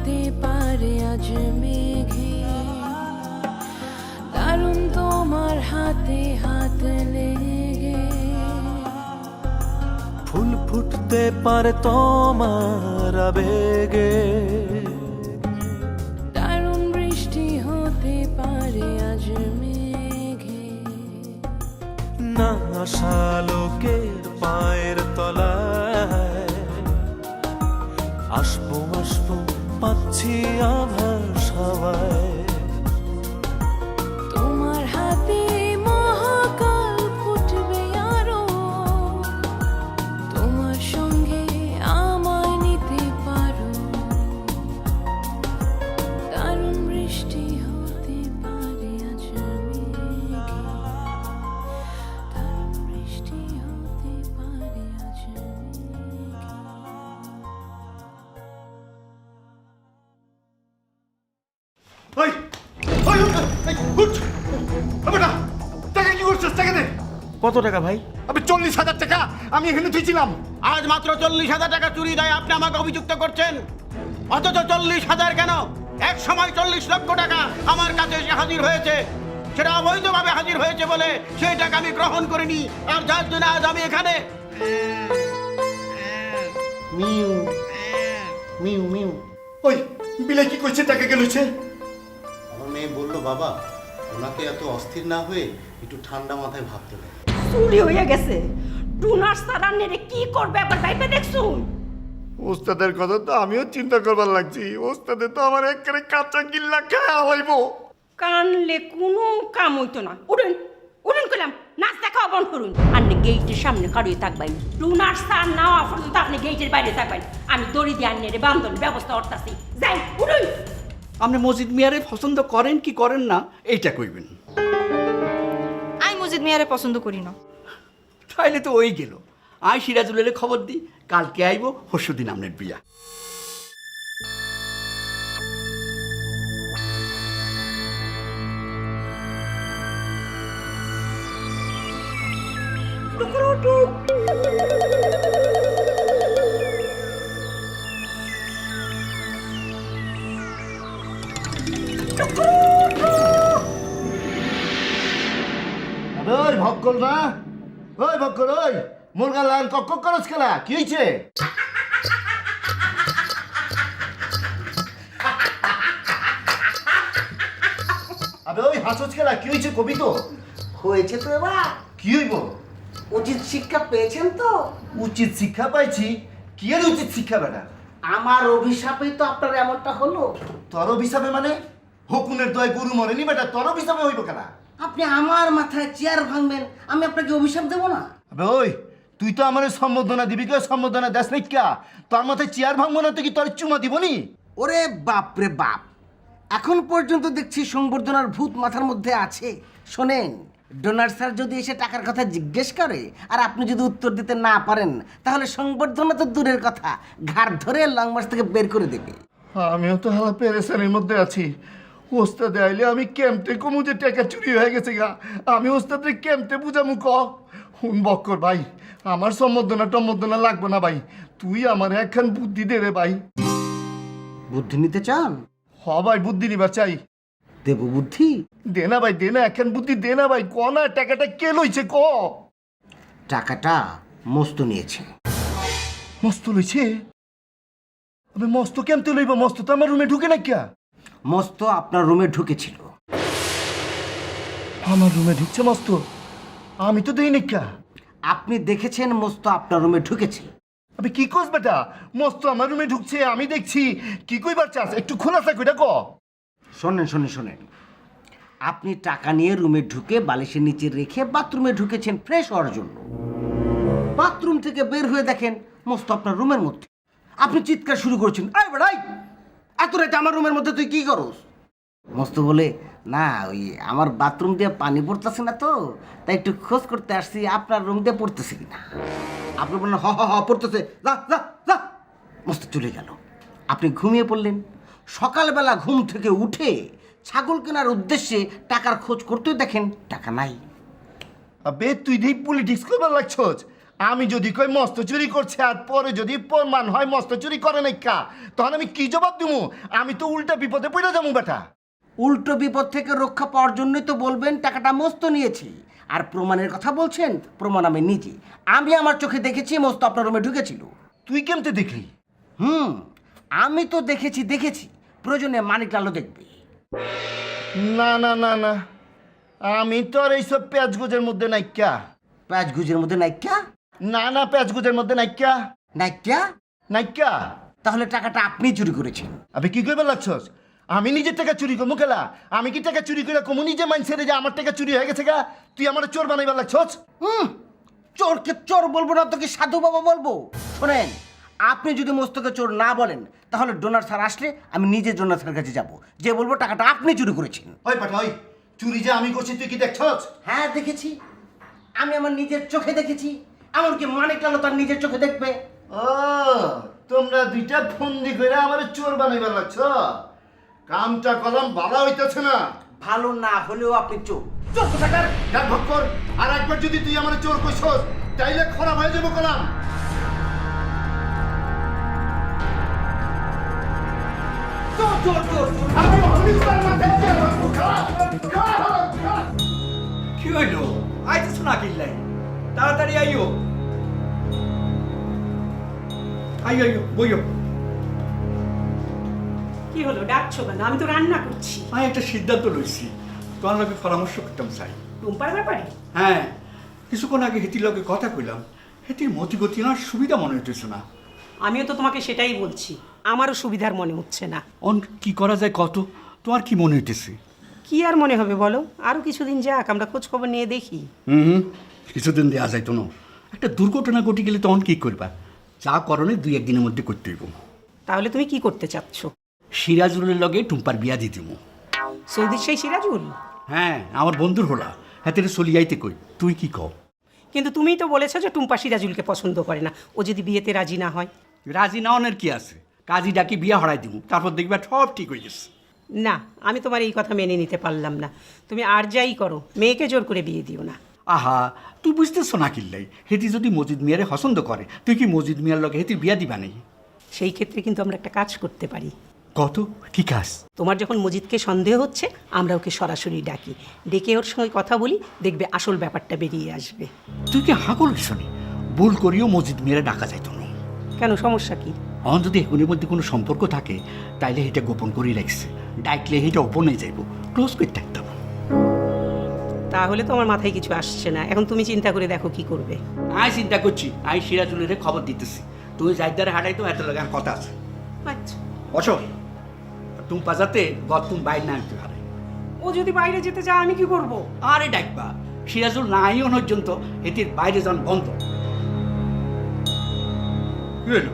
হতে পারে আজ মেঘে, দারুণ তোমার হাতে হাত লেগে। ফুল ফুটতে পারে তোমার আবেগে, দারুণ বৃষ্টি হতে পারে আজ মেঘে। না আসা লোকের পায়ের তলায় আসবো আসবো পাচ্ছি আভাস হাওয়ায়। তোমার হাতে মহাকাল ফুটবে আরো, তোমার সঙ্গে আমায় নিতে পারো। দারুণ বৃষ্টি হতে পারে আজ মেঘে, দারুণ বৃষ্টি হতে পারে আজ মেঘে। ওই ওই উঠ বেটা, টাকা কি করছিস? টাকা দে। কত টাকা ভাই? আমি 40,000 টাকা আমি এখানে তুইছিলাম। আজ মাত্র 40,000 টাকা চুরি দেয় আপনি আমাকে অভিযুক্ত করছেন, অথচ 40,000 কেন, এক সময় 40 লক্ষ টাকা আমার কাছে এসে হাজির হয়েছে। সেটা অবৈধভাবে হাজির হয়েছে বলে সেই টাকা আমি গ্রহণ করিনি, আর যার জন্য আজ আমি এখানে। Mu mu mu. ওই বিলে কি করছে? টাকা গেলছে। আমার মেয়ে বললো বাবা ওনাকে এত অস্থির না হয়ে একটু ঠান্ডা মাথায় ভাবতে হবে। চুরি হয়ে গেছে, টুনার সারান্নে কি করবে একবার ভাইবে দেখছুন। ওস্তাদের কথা তো আমিও চিন্তা করবার লাগছি। ওস্তাদে তো আমার একেবারে কাঁচা গিল্লা খাওয়া হইব। কানলে কোনো কাম হইতো না। উঠুন উঠুন কইলাম, নাচ দেখা বন্ধ করুন। আপনি গেটের সামনে কাড়িয়ে থাকবেন, টুনার সার নেওয়া পর্যন্ত আপনি গেটের বাইরে থাকবেন। আমি দড়ি দিয়ে আন্নের বান্ধন ব্যবস্থা করতেছি। যাই উঠুন। আপনি মসজিদ মিয়ারে পছন্দ করেন কি করেন না এইটা কইবেন। আমি মজিদ মিয়ারে পছন্দ করি না। তাইলে তো ওই গেল। আই সিরাজুলের খবর দিই, কালকে আইব পরশুদিন আপনার বিয়া। ওই ভক্কল না, ওই ভক্কল, ওই মুরগা লাল কক করস খেলা কি হয়েছে? আবে ওই হাসস খেলা কি হয়েছে? কবি তো হয়েছে তো এবার কি হইব? উচিত শিক্ষা পেয়েছেন তো? উচিত শিক্ষা পাইছি। কি এর উচিত শিক্ষা বেটা? আমার অভিশাপেই তো আপনার এমনটা হলো। তোর অভিশাপে মানে? হকুনের দয় গরু মরেনি বেটা, তোর অভিশাপে হইব কেনা? আপনি আমার মাথায় চেয়ার ভাঙবেন, আমি আপনাকে অভিশাপ দেবো না? আবে ওই তুই তো আমার সম্বোধনা দিবি, কেউ সম্বোধনা দেশ নাই কা? তোর মাথায় চেয়ার ভাঙবো না তো কি তোর চুমা দিবনি? ওরে বাপ রে বাপ, এখন পর্যন্ত দেখছি সংবর্ধনার ভূত মাথার মধ্যে আছে। শোনেন, ডোনার স্যার যদি এসে টাকার কথা জিজ্ঞেস করে আর আপনি যদি উত্তর দিতে না পারেন, তাহলে সংবর্ধনা তো দূরের কথা, ঘাড় ধরে লং মার্চ থেকে বের করে দেবে। আমিও তো হালা পেরেশানির মধ্যে আছি। ওস্তাদে আইলে আমি কেমতে কমু যে টাকা চুরি হয়ে গেছে গা? আমি ওস্তাদে কেমতে বুঝামু ক? হুন বক্কর ভাই, আমার সম্বর্ধনা টম্বর্ধনা লাগবে না ভাই, তুই আমার একখান বুদ্ধি দে রে ভাই। বুদ্ধি নিতে চান? হ ভাই, বুদ্ধি নিবার চাই। দেব বুদ্ধি? দে না ভাই, দে না, একখান বুদ্ধি দে না ভাই। ক না, টাকাটা কে লইছে ক? টাকাটা মস্ত নিয়েছে। মস্ত লইছে? আবে মস্ত কেমতে লইব? মস্ত তো আমার রুমে ঢুকে না কিয়া? মস্ত আপনার রুমে ঢুকেছিল। আমার রুমে ঢুকছে মস্ত? আমি তো দেই না কিয়া। আপনি দেখেছেন মস্ত আপনার রুমে ঢুকেছে? আবে কি কস বেটা? মস্ত আমার রুমে ঢুকছে, আমি দেখছি। কি কইবার চাস? একটু খোলাসা কইটা ক। শোনেন শোনেন শোনেন, আপনি টাকা নিয়ে রুমে ঢুকে বালিশের নিচে রেখে বাথরুমে ঢুকেছেন ফ্রেশ হওয়ার জন্য। বাথরুম থেকে বের হয়ে দেখেন মস্ত আপনার রুমের মধ্যে। আপনি চিৎকার শুরু করছেন, আই বেড়াই এত রাতে আমার রুমের মধ্যে তুই কি করস? মস্ত বলে, না ওই আমার বাথরুম দিয়ে পানি পড়তেছে না তো, তাই একটু খোঁজ করতে আসছি আপনার রুম দিয়ে পড়তেছে কিনা। আপনি বললেন হ হ হ পড়তেছে, যা যা যা। মস্ত চলে গেল। আপনি ঘুমিয়ে পড়লেন। সকালবেলা ঘুম থেকে উঠে ছাগল কেনার উদ্দেশ্যে টাকার খোঁজ করতে দেখেন টাকা নাই। আবে তুই দেই পলিটিক্স করবার লাগছস? আমি যদি কই মস্ত চুরি করছে আর পরে যদি প্রমাণ হয় মস্ত চুরি করে নাই কা, তখন আমি কি জবাব দিমু? আমি তো উল্টা বিপদে পড়ে যাবো বেটা। উল্টো বিপদ থেকে রক্ষা পাওয়ার জন্যই তো বলবেন টাকাটা মস্ত নিয়েছি। আর প্রমাণের কথা বলছেন, প্রমাণ আমি নিজে, আমি আমার চোখে দেখেছি মস্ত আপনার রুমে ঢুকেছিল। তুই কেমতে দেখলি? আমি তো দেখেছি প্রয়োজনে মানিক লালও দেখবে। না না না না, আমি তো আর এইসব পেঁয়াজগুজের মধ্যে নাইকা। প্যাঁচ গুজের মধ্যে নাইকা? না না, পেঁয়াজগুজের মধ্যে নাইকা নাইকা? নাইকা। তাহলে টাকাটা আপনি চুরি করেছেন। আবে কি কইবার লাগছস? আমি নিজের টাকা চুরি করবো কেলা? আমি কি টাকা চুরি করে কমু নিজে মানছে রে যে আমার টাকা চুরি হয়ে গেছে গা? তুই আমার চোর বানাইবার লাগছস? চোরকে চোর বলবো না, তোকে সাধু বাবা বলবো। শোনেন, আপনি যদি মস্তকে চোর না বলেন তাহলে ডোনার স্যার আসলে আমি নিজে ডোনার স্যারের কাছে যাব, যে বলবো টাকাটা আপনি চুরি করেছেন। ওই পাঠা, ওই চুরি যে আমি করছি তুই কি দেখছস? হ্যাঁ দেখেছি, আমি আমার নিজের চোখে দেখেছি। এমনকি মানিক লালও তার নিজের চোখে দেখবে। ও, তোমরা দুইটা ফন্দি করে আমার চোর বানাইবার লাগছ? কামটা কলম বালা হইতেছে না। ভালো না হলেও আপনি চোর। চোর কোথাকার, গান ভক্কর। আর একবার যদি তুই আমার চোর কইছস তাইলে খারাপ হয়ে যাবো কলাম। চোর চোর চোর চোর। কি হইলো? আইতেছ না কিল্লাই, তাড়াতাড়ি আইও। আইও আইও, বইও। কি হলো, ডাকছো কেন? আমি তো রান্না করছি। আমি একটা সিদ্ধান্ত লইছি, তোমার লগে পরামর্শ করতাম চাই। টুম্পার ব্যাপারে? হ্যাঁ, কিছুক্ষণ আগে হেতির লগে কথা কইলাম, হেতির মতিগতি না সুবিধা মনে হইতেছে না। আমিও তো তোমাকে সেটাই বলছি, আমারও সুবিধার মনে হচ্ছে না। অন কি করা যায় কত? তোমার কি মনে হইতেছে? কি আর মনে হবে বলো, আরো কিছুদিন যাক, আমরা খোঁজ খবর নিয়ে দেখি। কিছুদিন দেওয়া যাইতো না। একটা দুর্ঘটনা ঘটে গেলে তখন কি করবা? যা করণে 2-1 দিনের মধ্যে করতে হইব। তাহলে তুমি কি করতে চাচ্ছ? সিরাজুলের লগে টুম্পার বিয়া দিয়ে দিব। সৌদির সেই সিরাজুল? হ্যাঁ, আমার বন্ধুর হলা, হাতে চলি যাইতে কই, তুই কি কও? কিন্তু তুমিই তো বলেছো যে টুম্পা সিরাজুলকে পছন্দ করে না, ও যদি বিয়েতে রাজি না হয়। রাজি না হনের কি আছে? কাজী ডাকি বিয়া হরাই দিব, তারপর দেখবা সব ঠিক হয়ে গেছে। না, আমি তোমার এই কথা মেনে নিতে পারলাম না। তুমি আর যাই করো, মেয়েকে জোর করে বিয়ে দিও না। আহা, তুই বুঝতেছ না কিল্লাই, হেতি যদি মজিদ মিয়ারে পছন্দ করে, তুই কি মজিদ মিয়ার লগে হেতির বিয়া দিবা নেই? সেই ক্ষেত্রে কিন্তু আমরা একটা কাজ করতে পারি। কত কি কাজ? তোমার যখন মজিদকে সন্দেহ হচ্ছে, আমরা ওকে সরাসরি ডাকি, ডেকে ওর সঙ্গে কথা বলি, দেখবে আসল ব্যাপারটা বেরিয়ে আসবে। তুই কি হাগল শোনি? ভুল করিও মজিদ মিয়ারে ডাকা যাইতো না। কেন, সমস্যা কি? অন যদি এগুলির মধ্যে কোনো সম্পর্ক থাকে, তাইলে এটা গোপন করে রাখছে, ডাকলে এটা ওপন হয়ে যাইব, ক্লোজ করে থাকতাম। তাহলে তো আমার মাথায় কিছু আসছে না, এখন তুমি চিন্তা করে দেখো কি করবে। আমি চিন্তা করছি, আমি সিরাজুলের খবর দিতেছি, তুই যাইদারে হাঁটাই তো এত লাগার কথা আছে। আচ্ছা, বসো, তুমি পাজাতে তুমি বাইরে না আনতে পারে। ও যদি বাইরে যেতে চায় আমি কি করব? আরে ডাকবা, সিরাজুল না আইও পর্যন্ত এটির বাইরে যান বন্ধ। কি হলো?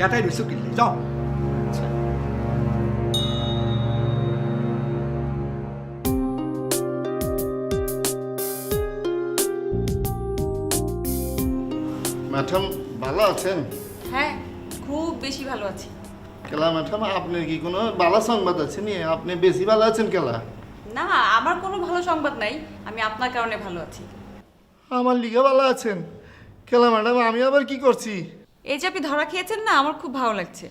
গাটাই রইছো কিনলে, যাও। ম্যাডাম ভালো আছেন? হ্যাঁ, খুব বেশি ভালো আছি। কেলা ম্যাডাম, আপনার কি কোনো ভালো সংবাদ আছে নি? আপনি বেশি ভালো আছেন কেলা? না, আমার কোনো ভালো সংবাদ নাই, আমি আপনার কারণে ভালো আছি। আমার লিগে ভালো আছেন কেলা ম্যাডাম? আমি আবার কি করছি? এই যে আপনি ধরা খেয়েছেন না, আমার খুব ভালো লাগছে।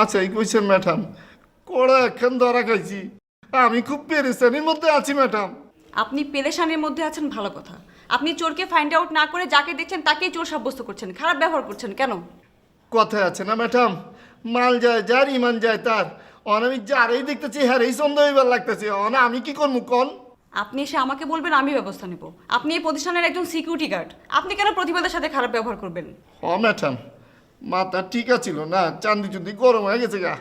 আচ্ছা, এই কইছেন ম্যাডাম, কোড়া একখান ধরা খাইছি। আমি খুব পেরেশানির মধ্যে আছি ম্যাডাম। আপনি পেরেশানির মধ্যে আছেন ভালো কথা, আপনি চোরকে ফাইন্ড আউট না করে যাকে দেখছেন তাকেই চোর সাব্যস্ত করছেন, খারাপ ব্যবহার করছেন কেন? কথায় আছে না ম্যাডাম, মাল যায় যার ইমান যায় তার। অন আমি যারেই দেখতেছি হ্যারেই সন্দেহ হইবার লাগতেছে। অন আমি কি করবো কন? আপনি এসে আমাকে বলবেন, আমি ব্যবস্থা নেব। আপনি এই প্রতিষ্ঠানের একজন সিকিউরিটি গার্ড, আপনি কেন প্রতিবাদের সাথে খারাপ ব্যবহার করবেন? হ ম্যাডাম, মাথা ঠিক আছিল না, চান্দি চুন্দি গরম হয়ে গেছে গা।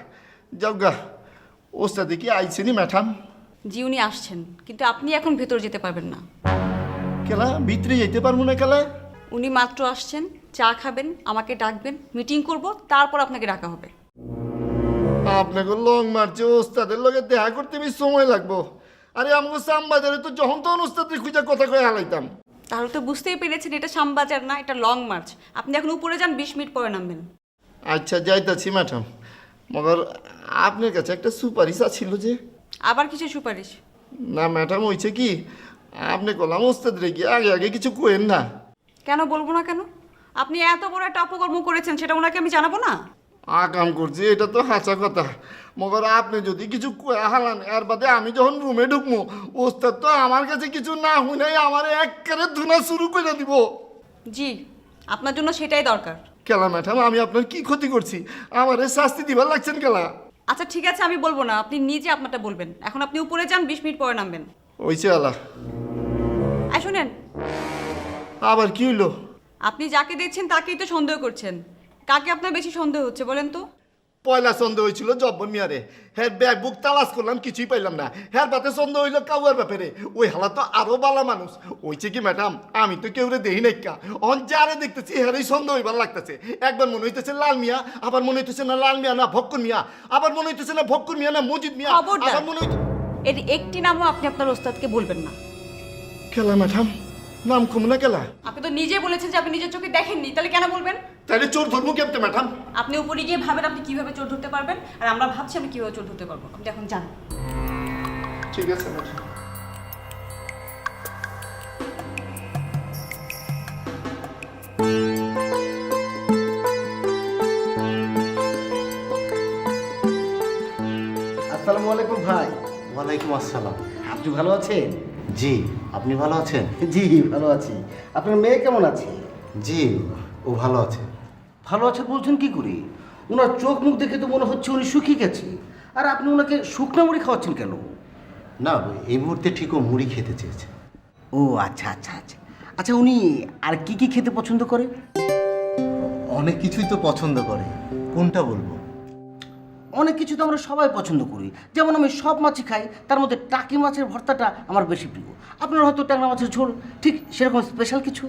যাও গা, ওস্তাদে কি আইছেনি ম্যাডাম? জি, উনি আসছেন, কিন্তু আপনি এখন ভেতর যেতে পারবেন না। কেলা ভিতরে যেতে পারবো না কেলা? উনি মাত্র আসছেন, চা খাবেন, আমাকে ডাকবেন, মিটিং করব, তারপর আপনাকে ডাকা হবে। আপনাকে লং মার্চে ওস্তাদের লগে দেখা করতে বেশ সময় লাগবো। আরে আমাকে সামবাজারে তো যখন তখন ওস্তাদের খুঁজে কথা কয়ে হালাইতাম। তাহলে তো বুঝতেই পেরেছেন এটা শ্যামবাজার না, এটা লং মার্চ। আপনি এখন উপরে যান, 20 মিনিট পরে নামবেন। আচ্ছা, যাইতাছি ম্যাডাম। মগর আপনার কাছে একটা সুপারিশ আছিল যে? আবার কিছু সুপারিশ? না ম্যাডাম, হয়েছে কি, আপনি কলাম ওস্তাদ রেখে আগে আগে কিছু কোয়েন না। কেন বলবো না কেন? আপনি এত বড় একটা অপকর্ম করেছেন, সেটা ওনাকে আমি জানাবো না? আকাম করছি, এটা তো হাসা কথা। মগর আপনি যদি কিছু কয়া হালান, এর বাদে আমি যখন রুমে ঢুকবো, ওস্তাদ তো আমার কাছে কিছু না শুনেই আমার একেবারে ধুনা শুরু করে দিব। জি, আপনার জন্য সেটাই দরকার। কেলা ম্যাডাম, আমি আপনার কি ক্ষতি করছি? আমারে শাস্তি দিবার লাগছেন কেলা? আচ্ছা ঠিক আছে, আমি বলবো না, আপনি নিজে আপনারটা বলবেন। এখন আপনি উপরে যান, 20 মিনিট পরে নামবেন। ওইছে আলা, আর শুনেন, আবার কি হইলো? আপনি যাকে দেখছেন তাকেই তো সন্দেহ করছেন। কাকে আপনার বেশি সন্দেহ হচ্ছে বলেন তো? পয়লা সন্দেহ হয়েছিল জব্বর মিয়ারে। হ্যাঁ, ব্যাগ বুক তালাশ করলাম, কিছুই পাইলাম না। হ্যাঁ, বাতে সন্দেহ হইলো কাউয়ার ব্যাপারে। ওই হালা তো আরো বালা মানুষ। ওইছে কি ম্যাডাম, আমি তো কেউ রে দেখি নাই কা। অন যারে দেখতেছি হ্যারেই সন্দেহ হইবার লাগতেছে। একবার মনে হইতেছে লাল মিয়া, আবার মনে হইতেছে না লাল মিয়া না ভক্কর মিয়া, আবার মনে হইতেছে না ভক্কর মিয়া না মজিদ মিয়া, খবরদার, আবার মনে হইতে এর একটি নামও আপনি আপনার ওস্তাদকে বলবেন না। কেলা ম্যাডাম, নাম কম না কেলা? আপনি তো নিজে বলেছেন যে আপনি নিজের চোখে দেখেননি, তাহলে কেন বলবেন? তাহলে চোর ধর্ম কেমতে ম্যাডাম? আপনি উপরে গিয়ে ভাবেন আপনি কিভাবে চোর ধরতে পারবেন, আর আমরা ভাবছি আমি কিভাবে চোর ধরতে পারবো। আপনি এখন যান। ঠিক আছে ম্যাডাম। আসসালামু আলাইকুম ভাই। ওয়ালাইকুম আসসালাম। আপনি ভালো আছেন? জি, আপনি ভালো আছেন? জি ভালো আছি। আপনার মেয়ে কেমন আছে? জি, ও ভালো আছে। ভালো আছে বলছেন কি করে? ওনার চোখ মুখ দেখে তো মনে হচ্ছে উনি শুকিয়ে গেছে। আর আপনি ওনাকে শুকনো মুড়ি খাওয়াচ্ছেন কেন? না, এই মুহূর্তে ঠিক ও মুড়ি খেতে চেয়েছে। ও আচ্ছা আচ্ছা আচ্ছা। আচ্ছা, উনি আর কি কি খেতে পছন্দ করে? অনেক কিছুই তো পছন্দ করে, কোনটা বলবো? অনেক কিছু তো আমরা সবাই পছন্দ করি। যেমন আমি সব মাছই খাই, তার মধ্যে টাকি মাছের ভর্তাটা আমার বেশি প্রিয়। আপনার হয়তো ট্যাংরা মাছের ঝোল, ঠিক সেরকম স্পেশাল কিছু?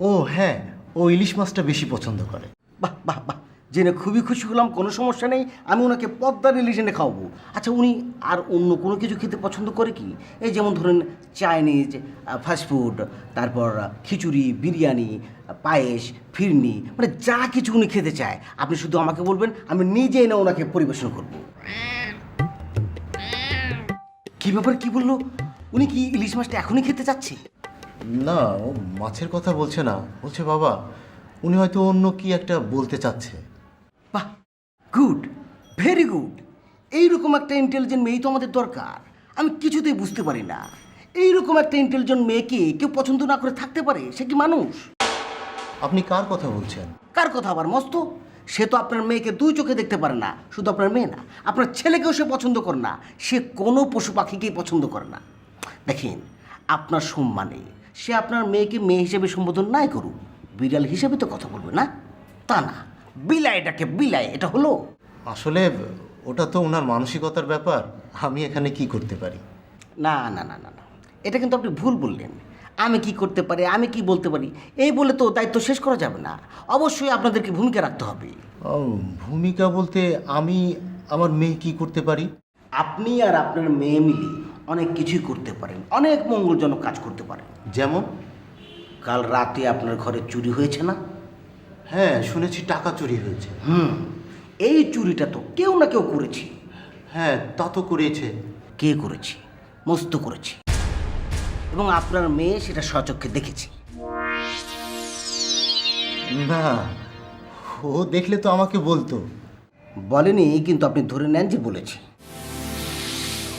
ও হ্যাঁ, ও ইলিশ মাছটা বেশি পছন্দ করে। বাহ বাহ বাহ, জেনে খুবই খুশি হলাম। কোনো সমস্যা নেই, আমি ওনাকে পদ্মার ইলিশ এনে খাওয়াবো। আচ্ছা, উনি আর অন্য কোনো কিছু খেতে পছন্দ করে কি? এই যেমন ধরেন চাইনিজ, ফাস্টফুড, তারপর খিচুড়ি, বিরিয়ানি, পায়েস, ফিরনি, মানে যা কিছু উনি খেতে চায় আপনি শুধু আমাকে বলবেন, আমি নিজে এনে ওনাকে পরিবেশন করব। কি ব্যাপার, কি বললো? উনি কি ইলিশ মাছটা এখনই খেতে চাচ্ছে? না, ও মাছের কথা বলছে না, বলছে বাবা উনি হয়তো অন্য কি একটা বলতে চাচ্ছে। বাহ, গুড, ভেরি গুড। এইরকম একটা ইন্টেলিজেন্ট মেয়েই তো আমাদের দরকার। আমি কিছুতেই বুঝতে পারি না, এইরকম একটা ইন্টেলিজেন্ট মেয়েকে কেউ পছন্দ না করে থাকতে পারে? সে কি মানুষ? আপনি কার কথা বলছেন? কার কথা আবার মস্ত? সে তো আপনার মেয়েকে দুই চোখে দেখতে পারে না। শুধু আপনার মেয়ে না, আপনার ছেলেকেও সে পছন্দ করে না। সে কোনো পশু পাখিকেই পছন্দ করে না। দেখেন, আপনার সম্মানে সে আপনার মেয়েকে মেয়ে হিসেবে সম্বোধন নাই করুক, বিড়াল হিসেবে তো কথা বলবে না। তা না, বিলাই ডাকে বিলাই, এটা হলো? আসলে ওটা তো ওনার মানসিকতার ব্যাপার, আমি এখানে কি করতে পারি? না না না না না, এটা কিন্তু আপনি ভুল বললেন। আমি কি করতে পারি, আমি কি বলতে পারি, এই বলে তো দায়িত্ব শেষ করা যাবে না। অবশ্যই আপনাদেরকে ভূমিকা রাখতে হবে। ও, ভূমিকা বলতে আমি আমার মেয়ে কি করতে পারি? আপনি আর আপনার মেয়ে মিলে অনেক কিছুই করতে পারেন, অনেক মঙ্গলজনক কাজ করতে পারেন। যেমন? কাল রাতে আপনার ঘরে চুরি হয়েছে না? হ্যাঁ, শুনেছি টাকা চুরি হয়েছে। এই চুরিটা তো কেউ না কেউ করেছে। হ্যাঁ, তা তো করেছে। কে করেছে? মস্ত করেছে, এবং আপনার মেয়ে সেটা স্বচক্ষে দেখেছে। না, ও দেখলে তো আমাকে বলতো। বলেনি, কিন্তু আপনি ধরে নেন যে বলেছে।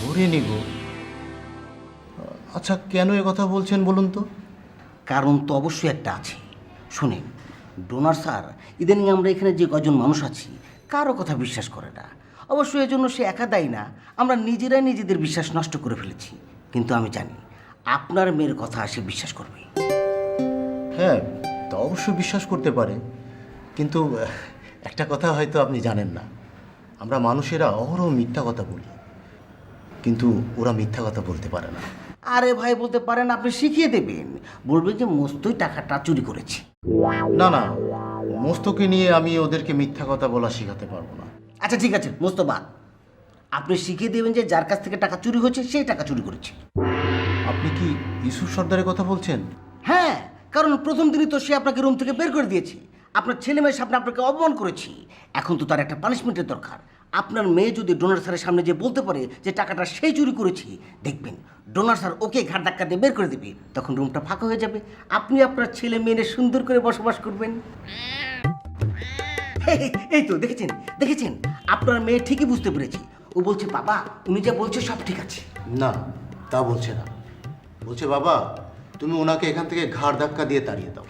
ধরে নিব? আচ্ছা, কেন এ কথা বলছেন বলুন তো? কারণ তো অবশ্যই একটা আছে। শুনেন ডোনার স্যার, ইদানিং আমরা এখানে যে কজন মানুষ আছি কারো কথা বিশ্বাস করে না। অবশ্যই এজন্য সে একা দায়ী না, আমরা নিজেরাই নিজেদের বিশ্বাস নষ্ট করে ফেলেছি। কিন্তু আমি জানি আপনার মেয়ের কথা সে বিশ্বাস করবে। হ্যাঁ, তা অবশ্য বিশ্বাস করতে পারে, কিন্তু একটা কথা হয়তো আপনি জানেন না, আমরা মানুষেরা অহরহ মিথ্যা কথা বলি, কিন্তু ওরা মিথ্যা কথা বলতে পারে না। আরে ভাই, বলতে পারেন, আপনি শিখিয়ে দেবেন, বলবেন যে মস্তই টাকাটা চুরি করেছে। না না, মস্তকে নিয়ে আমি ওদেরকে মিথ্যা কথা বলা শেখাতে পারবো না। আচ্ছা ঠিক আছে, মোস্তফা, আপনি শিখিয়ে দেবেন যে যার কাছ থেকে টাকা চুরি হয়েছে সেই টাকা চুরি করেছে। আপনি কি ইসুর সর্দারের কথা বলছেন? হ্যাঁ, কারণ প্রথম দিনই তো সে আপনাকে রুম থেকে বের করে দিয়েছে। আপনার ছেলে মেয়ের সামনে আপনাকে অপমান করেছি। এখন তো তার একটা পানিশমেন্টের দরকার। আপনার মেয়ে যদি ডোনার স্যারের সামনে যে বলতে পারে যে টাকাটা সেই চুরি করেছি, দেখবেন ডোনার স্যার ওকে ঘাট ধাক্কা দিয়ে বের করে দেবে। তখন রুমটা ফাঁকা হয়ে যাবে, আপনি আপনার ছেলে মেয়ে সুন্দর করে বসবাস করবেন। এই তো দেখেছেন দেখেছেন, আপনার মেয়ে ঠিকই বুঝতে পেরেছি। ও বলছে বাবা উনি যা বলছে সব ঠিক আছে। না, তা বলছে না। বলছে বাবা তুমি ওনাকে এখান থেকে ঘাড় ধাক্কা দিয়ে তাড়িয়ে দাও।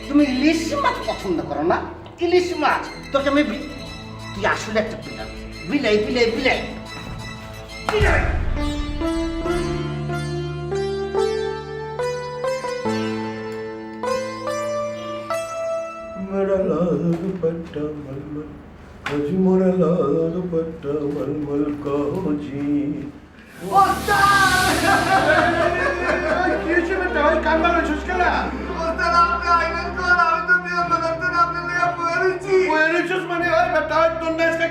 তুমি ইলিশ মাছ পছন্দ করো না? ইলিশ মাছ তোকে আমি তুই আসলে একটা বিলাই বিলাই বিলাই বিলাই বিলাই। मेरा लाल दुपट्टा मलमल जी, मोरा लाल दुपट्टा मलमल का जी।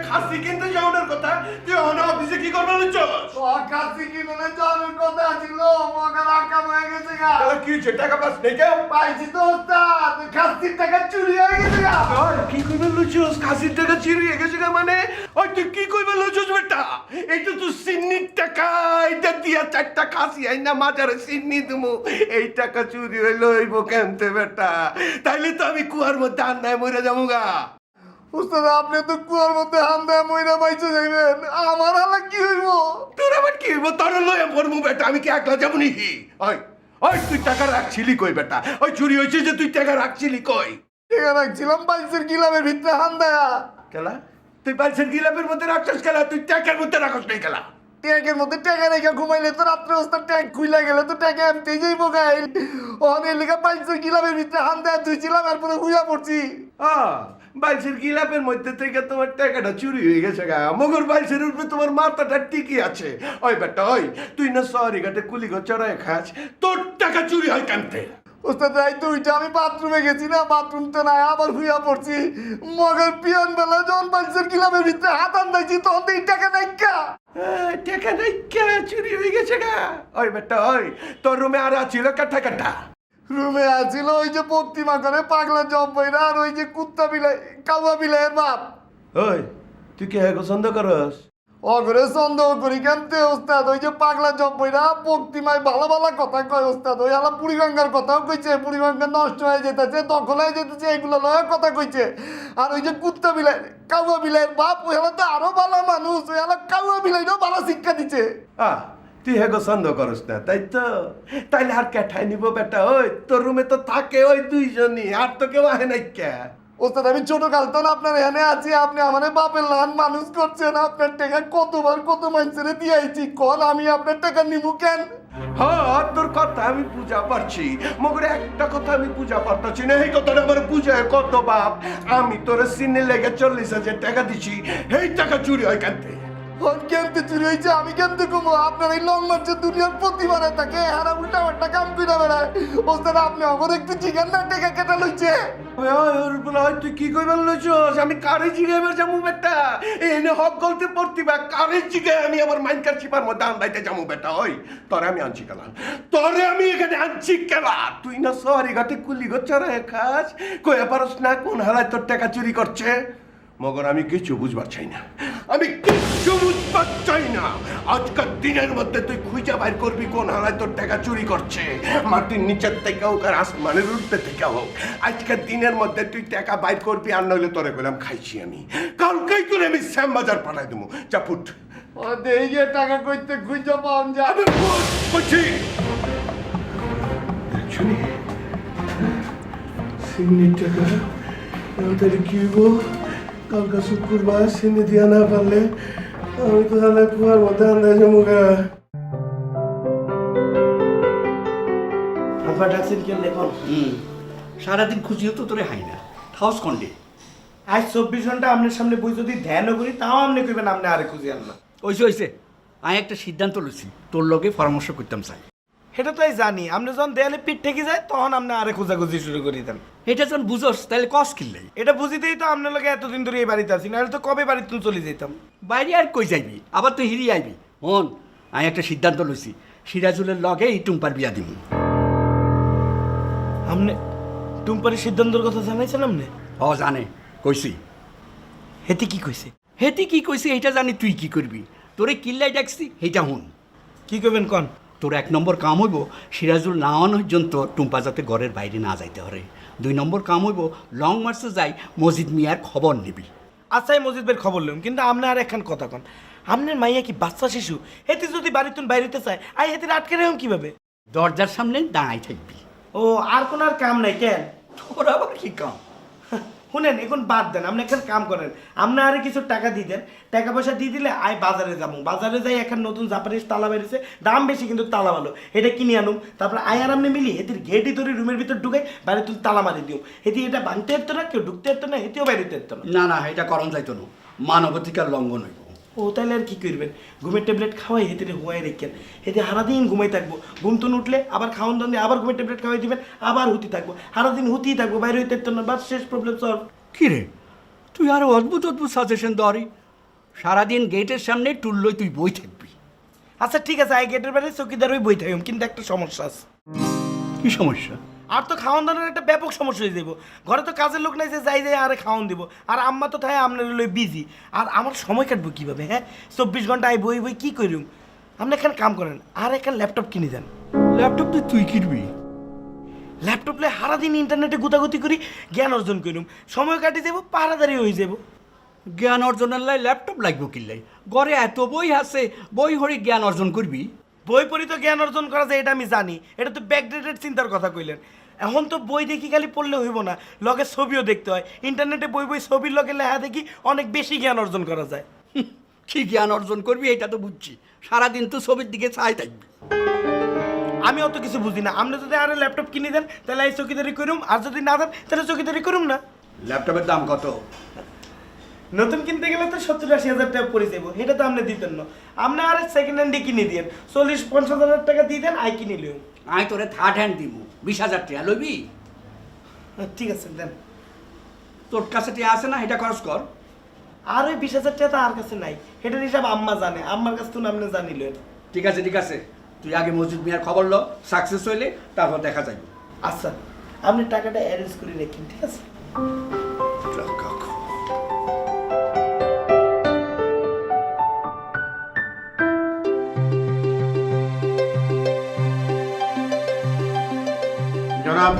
খাসি কিনতে যাওয়ার কথা, তুই অফিসে কি করবে? কাছে কিনে যাওয়ার কথা ছিল, মগা রাখা হয়ে গেছে গা। কি হচ্ছে? টাকা পাস নেই কেউ? পাইছি তো ওস্তাদ, খাসির টাকা চুরি হয়ে গেছে গা। কি কইবে লুচুস? খাসির টাকা চুরি হয়ে গেছে মানে? ওই তুই কি কইবে লুচুস বেটা? এইটা তো সিন্নির টাকা, এটা দিয়া 4টা খাসি আইনা মাজারে সিন্নি দিমু, এই টাকা চুরি হইলো হইব কেমতে বেটা? তাইলে তো আমি কুয়ার মধ্যে আন্নায় মরে যাবো গা। ওস্তাদ আপনি তো কুয়ার মধ্যে হান দেয় মইরা বাইচে যাইবেন, আমার আলা কি হইব? তোর আবার কি হইব? তোর লয়ে পড়মু বেটা, আমি কি একলা যাবো নাকি? ওই ওই তুই টাকা রাখছিলি কই বেটা? ওই চুরি হয়েছে যে তুই টাকা রাখছিলি কই? টাকা রাখছিলাম বাইচের গিলামের ভিতরে হান দেয়া। খেলা তুই বাইসের গিলাপের মধ্যে রাখছিস খেলা, তুই টাকার মধ্যে রাখস নাই খেলা। ট্যাগের মধ্যে টাকা রেখে ঘুমাইলে তো রাত্রে ওস্তাদ ট্যাগ খুইলা গেলে তো টাকা এমতেই যাইব গাইল। অনেক লেখা বাইচের গিলামের ভিতরে হান দেয়া ধুইছিলাম, এরপরে হুইয়া পড়ছি। বাইসের গিলাপের মধ্যে থেকে তোমার টাকাটা চুরি হয়ে গেছে গা। মগর বাইসের উপরে তোমার মাথাটা টিকি আছে। ওই বেটা ওই তুই না সরি ঘাটে কুলিগো চড়াই খাস, তোর টাকা চুরি হয় কেমতে? ওস্তাদ রাইতে উইটা আমি বাথরুমে গেছি না, বাথরুম তো নাই, আবার হুইয়া পড়ছি। মগর পিয়ন বেলা যখন বাইচের গিলামের ভিতরে হাত আন্দাইছি তখন তো এই টাকা নাই কা। টাকা নাই কে চুরি হয়ে গেছে গা? ওই বেটা ওই তোর রুমে আর ছিল কাঠা কাঠা? রুমে আছিল ওই যে প্রতিমা করে পাগলা জব্বইরা আর ওই যে কুত্তা বিলাই কাউয়া বিলাইয়ের বাপ। ওই তুই কে পছন্দ করস? অগরে সন্দেহ করি কেমতে ওস্তাদ, ওই যে পাগলা জব্বইরা প্রতিমায় ভালো ভালো কথা কয় ওস্তাদ। ওই আলা বুড়িগঙ্গার কথাও কইছে, বুড়িগঙ্গা নষ্ট হয়ে যেতেছে, দখল হয়ে যেতেছে, এগুলো লয়ে কথা কইছে। আর ওই যে কুত্তা বিলাই কাউয়া বিলাইয়ের বাপ, ওই আলা তো আরো ভালো মানুষ, ওই আলা কাউয়া বিলাইরও ভালো শিক্ষা দিচ্ছে। তুই হেগো সন্দেহ করস না তাই তো? তাইলে আর কেঠাই নিব বেটা? ওই তোর রুমে তো থাকে ওই দুইজনই, আর তো কেউ আহে নাই কে? ওস্তাদ আমি ছোট কালতন আপনার এখানে আছি, আপনি আমার বাপের লান মানুষ করছেন, আপনার টাকা কতবার কত মানুষের দিয়েছি, কল আমি আপনার টাকা নিব কেন? হ্যাঁ তোর কথা আমি বুঝা পারছি, মগরে একটা কথা আমি বুঝা পারতাছি না, এই কথাটা আমার বুঝায় কত বাপ। আমি তোর সিনে লেগে 40,000 টাকা দিছি, এই টাকা চুরি হয় কেনতে? কেমতে চুরি হয়েছে আমি কেমতে কমো? আপনার এই লং মার্চের দুনিয়ার প্রতিবারে থাকে, হারা উল্টা পাল্টা কাম করে বেড়ায়। ওস্তাদ আপনি আমার একটু চিকেন না টাকা কেটে লইছে। তুই কি করবেন লইছস? আমি কারে জিগাইবার যাবো বেটা? এনে হক গলতে পড়তিবা কারে জিগাই আমি আমার মাইন্ড কার চিপার মধ্যে আন্দাইতে যাবো বেটা? ওই তোরে আমি আনছি কেলা, তোরে আমি এখানে আনছি কেলা? তুই না সরি ঘাটে কুলি গোচরে খাস, কয়ে পারস না কোন হালায় তোর টাকা চুরি করছে? মগর আমি কিছু বুঝবার চাই না, আমি কিচ্ছু বুঝবার চাই না। আজকের দিনের মধ্যে তুই খুঁজে বাইর করবি কোন হালায় তোর টাকা চুরি করছে, মাটির নিচের থেকে হোক আর আসমানের উঠতে থেকে হোক। আজকের দিনের মধ্যে তুই টাকা বাইর করবি, আর নইলে তোরে বললাম খাইছি আমি, কালকেই তোরে আমি শ্যাম বাজার পাঠাই দেবো। যা ফুট এই যে টাকা কইতে খুঁজে পাওয়া যাবে বলছি শুনি সিন্নির টাকা তাহলে কি হইব? কালকে শুক্রবার সিন্নি দিয়া না পারলে আমি তো তাহলে কুয়ার মধ্যে আন্দাজ মুগা। আপনার ডাকছেন কেন দেখুন? সারাদিন খুঁজিও তো তোরে হাই না, হাউস কন্ডে। আজ 24 ঘন্টা আপনার সামনে বই যদি ধ্যানও করি তাও আপনি কইবেন আপনি আরে খুঁজি আনলা। ওইসে আমি একটা সিদ্ধান্ত লইছি, তোর লগে পরামর্শ করতাম চাই। সেটা তো জানি, আপনি যখন দেয়ালে পিঠ ঠেকে যায় তখন আপনি আরে খোঁজাখুঁজি শুরু করে দেন। এটা যখন বুঝোস তাহলে কস কিনলে এটা বুঝিতেই তো আপনার লোকে এতদিন ধরে এই বাড়িতে আছি, নাহলে তো কবে বাড়িতে চলে যেতাম। বাইরে আর কই যাইবি, আবার তুই হিরি আইবি। হন আমি একটা সিদ্ধান্ত লইছি, সিরাজুলের লগে এই টুম্পার বিয়া দিব। আপনি টুম্পারির সিদ্ধান্তের কথা জানাইছেন আপনি? জানে কইছি। হেতি কি কইছে? হেতি কি কইছে এইটা জানি তুই কি করবি? তোরে কিল্লাই ডাকছি এইটা হুন। কি করবেন কন? তোর 1 নম্বর কাম হইব সিরাজুল না আনা পর্যন্ত টুম্পা যাতে ঘরের বাইরে না যাইতে পারে। 2 নম্বর কাম হইব লং মার্চে যাই মসজিদ মিয়ার খবর নিবি। আচ্ছা মসজিদ বের খবর লইম, কিন্তু আপনি আর একখান কথা কন, আপনার মাইয়া কি বাচ্চা শিশু? হেতি যদি বাড়িতুন বাইরেতে চায় আই হেতির আটকে রেখম কিভাবে? দরজার সামনে দাঁড়াই থাকবি। ও আর কোন আর কাম নাই কেন? তোর আবার কি কাম? শুনেন এখন বাদ দেন, আপনি এখন কাম করেন, আপনি আরে কিছু টাকা দিয়ে দেন, টাকা পয়সা দিয়ে দিলে আই বাজারে যাবো, বাজারে যাই এখন নতুন জাপানিজ তালা বেরিয়েছে, দাম বেশি কিন্তু তালা ভালো, এটা কিনে আনুম, তারপর আই আর আপনি মিলি হেতির ঘেটি ধরে রুমের ভিতর ঢুকে বাইরে তুই তালা মারি দিও, হেতি এটা ভাঙতে পারতো না, কেউ ঢুকতে পারতো না, হেতিও বাইরে পারতো না। না না এটা করণ যাইতো না, মানবাধিকার লঙ্ঘন হইব। ও তাহলে আর কি করবেন, ঘুমের ট্যাবলেট খাওয়াই হেতিরে হুয়াই রেখেন, হেতে সারাদিন ঘুমাই থাকবো, ঘুমতুন উঠলে আবার খাওয়ান দান দিয়ে আবার ঘুমের ট্যাবলেট খাওয়াই দিবেন, আবার হুতি থাকবো, সারাদিন হুতিই থাকবো, বাইরে হইতে পারতো না, বাস শেষ, প্রবলেম সলভ। কি রে তুই আরো অদ্ভুত অদ্ভুত সাজেশন দরি, সারাদিন গেটের সামনে টুল্লই তুই বই থাকবি। আচ্ছা ঠিক আছে, আই গেটের বাইরে চৌকিদার ওই বই থাকুম, কিন্তু একটা সমস্যা আছে। কি সমস্যা? আর তো খাওয়ান দাওয়ার একটা ব্যাপক সমস্যা হয়ে যাবো, ঘরে তো কাজের লোক নাই যে যাই যাই আরে খাওয়ান দিব, আর আম্মা তো তাই আপনার লই বিজি, আর আমার সময় কাটবো কীভাবে? হ্যাঁ 24 ঘন্টা আই বই বই কী করুম? আপনি এখানে কাম করেন, আর একটা ল্যাপটপ কিনে দেন। ল্যাপটপ তুই কিনবি? ল্যাপটপ লে সারাদিন ইন্টারনেটে গুতাগুতি করি, জ্ঞান অর্জন করুম, সময় কাটিয়ে যাবো, পাহারাদারি হয়ে যাবো। জ্ঞান অর্জনের লাই ল্যাপটপ লাগবো কিল্লাই? ঘরে এত বই আছে, বই হরি জ্ঞান অর্জন করবি? বই পড়ি তো জ্ঞান অর্জন করা যায় এটা আমি জানি, এটা তো ব্যাকডেটেড চিন্তার কথা কইলেন। এখন তো বই দেখি খালি পড়লে হইব না, লগে ছবিও দেখতে হয়, ইন্টারনেটে বই বই ছবির লগে লেখা দেখি অনেক বেশি জ্ঞান অর্জন করা যায়। কি জ্ঞান অর্জন করবি এটা তো বুঝছি, সারাদিন তো ছবির দিকে চাই থাকবি। আমি অত কিছু বুঝি না, আপনি যদি আরে ল্যাপটপ কিনে দেন তাহলে এই চৌকিদারি করুম, আর যদি না দেন তাহলে চৌকিদারি করুম না। ল্যাপটপের দাম কত? নতুন কিনতে গেলে তো 70-80 হাজার টাকা পড়ে যাবো, এটা তো আপনি দিতেন না, আপনি আর সেকেন্ড হ্যান্ডে কিনে দিয়েন, 40-50 হাজার টাকা দিয়ে দেন, আই কিনে লিও। আই তোরে থার্ড হ্যান্ড দিব, 20,000 টাকা লইবি? ঠিক আছে দেন। তোর কাছে টিয়া আছে না, এটা খরচ কর। আর ওই 20,000 টাকা তো আর কাছে নাই, এটার হিসাব আম্মা জানে, আম্মার কাছে তো আপনি জানিলেন। ঠিক আছে ঠিক আছে, তুই আগে মসজিদ মিয়ার খবর ল, সাকসেস হইলে তারপর দেখা যাবে। আচ্ছা আপনি টাকাটা অ্যারেঞ্জ করে রাখেন, ঠিক আছে? জনাব,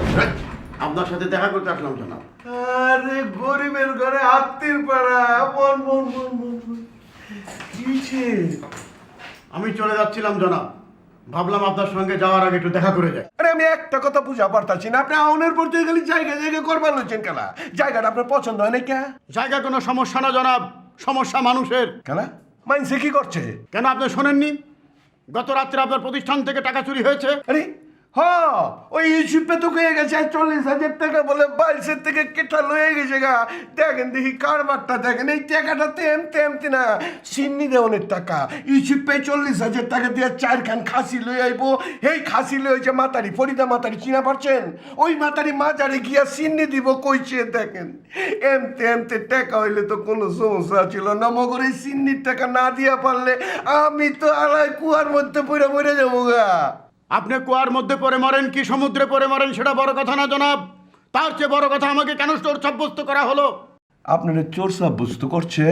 আপনার সাথে দেখা করতে আসলাম জনাব। আরে গরিবের ঘরে আত্মীর পাড়া, বল বল বল বল বল। কিছে? আমি চলে যাচ্ছিলাম জনাব, ভাবলাম আপনার সঙ্গে যাওয়ার আগে একটু দেখা করে যাই। আরে আমি একটা কথা বুঝা পারতাছি না, আপনি আউনের পর থেকে খালি জায়গা জায়গা করবার লইছেন কেলা? জায়গাটা আপনার পছন্দ হয় না কে? জায়গা কোনো সমস্যা না জনাব, সমস্যা মানুষের। কেলা মাইনসে কি করছে? কেন আপনি শোনেননি গত রাত্রে আপনার প্রতিষ্ঠান থেকে টাকা চুরি হয়েছে? আরে ওই ইস্যুপে তো হয়ে গেছে 40,000 টাকা, বলে বাইশের থেকে কেটা লয়ে গেছে গা। দেখেন দেখি কারবারটা দেখেন, এই টাকাটা তেমতে এমতি না, সিন্নি দেওয়ানের টাকা। ইস্যুপে 40,000 টাকা দিয়ে 4 খান খাসি লয়ে আইবো, এই খাসি লয়ে হয়েছে মাতারি, ফরিদা মাতারি, চিনা পারছেন? ওই মাতারি মাজারে গিয়া সিন্নি দিব কইছে। দেখেন এমতে এমতে টাকা হইলে তো কোনো সমস্যা ছিল না, মগর এই সিন্নির টাকা না দিয়া পারলে আমি তো আলাই কুয়ার মধ্যে পড়ে মরে যাবো গা। আপনি কুয়ার মধ্যে পড়ে মরেন কি সমুদ্রে পড়ে মরেন সেটা বড় কথা না জনাব, তার চেয়ে বড় কথা আমাকে কেন চোর সাব্যস্ত করা হলো? আপনারা চোর সাব্যস্ত করছে?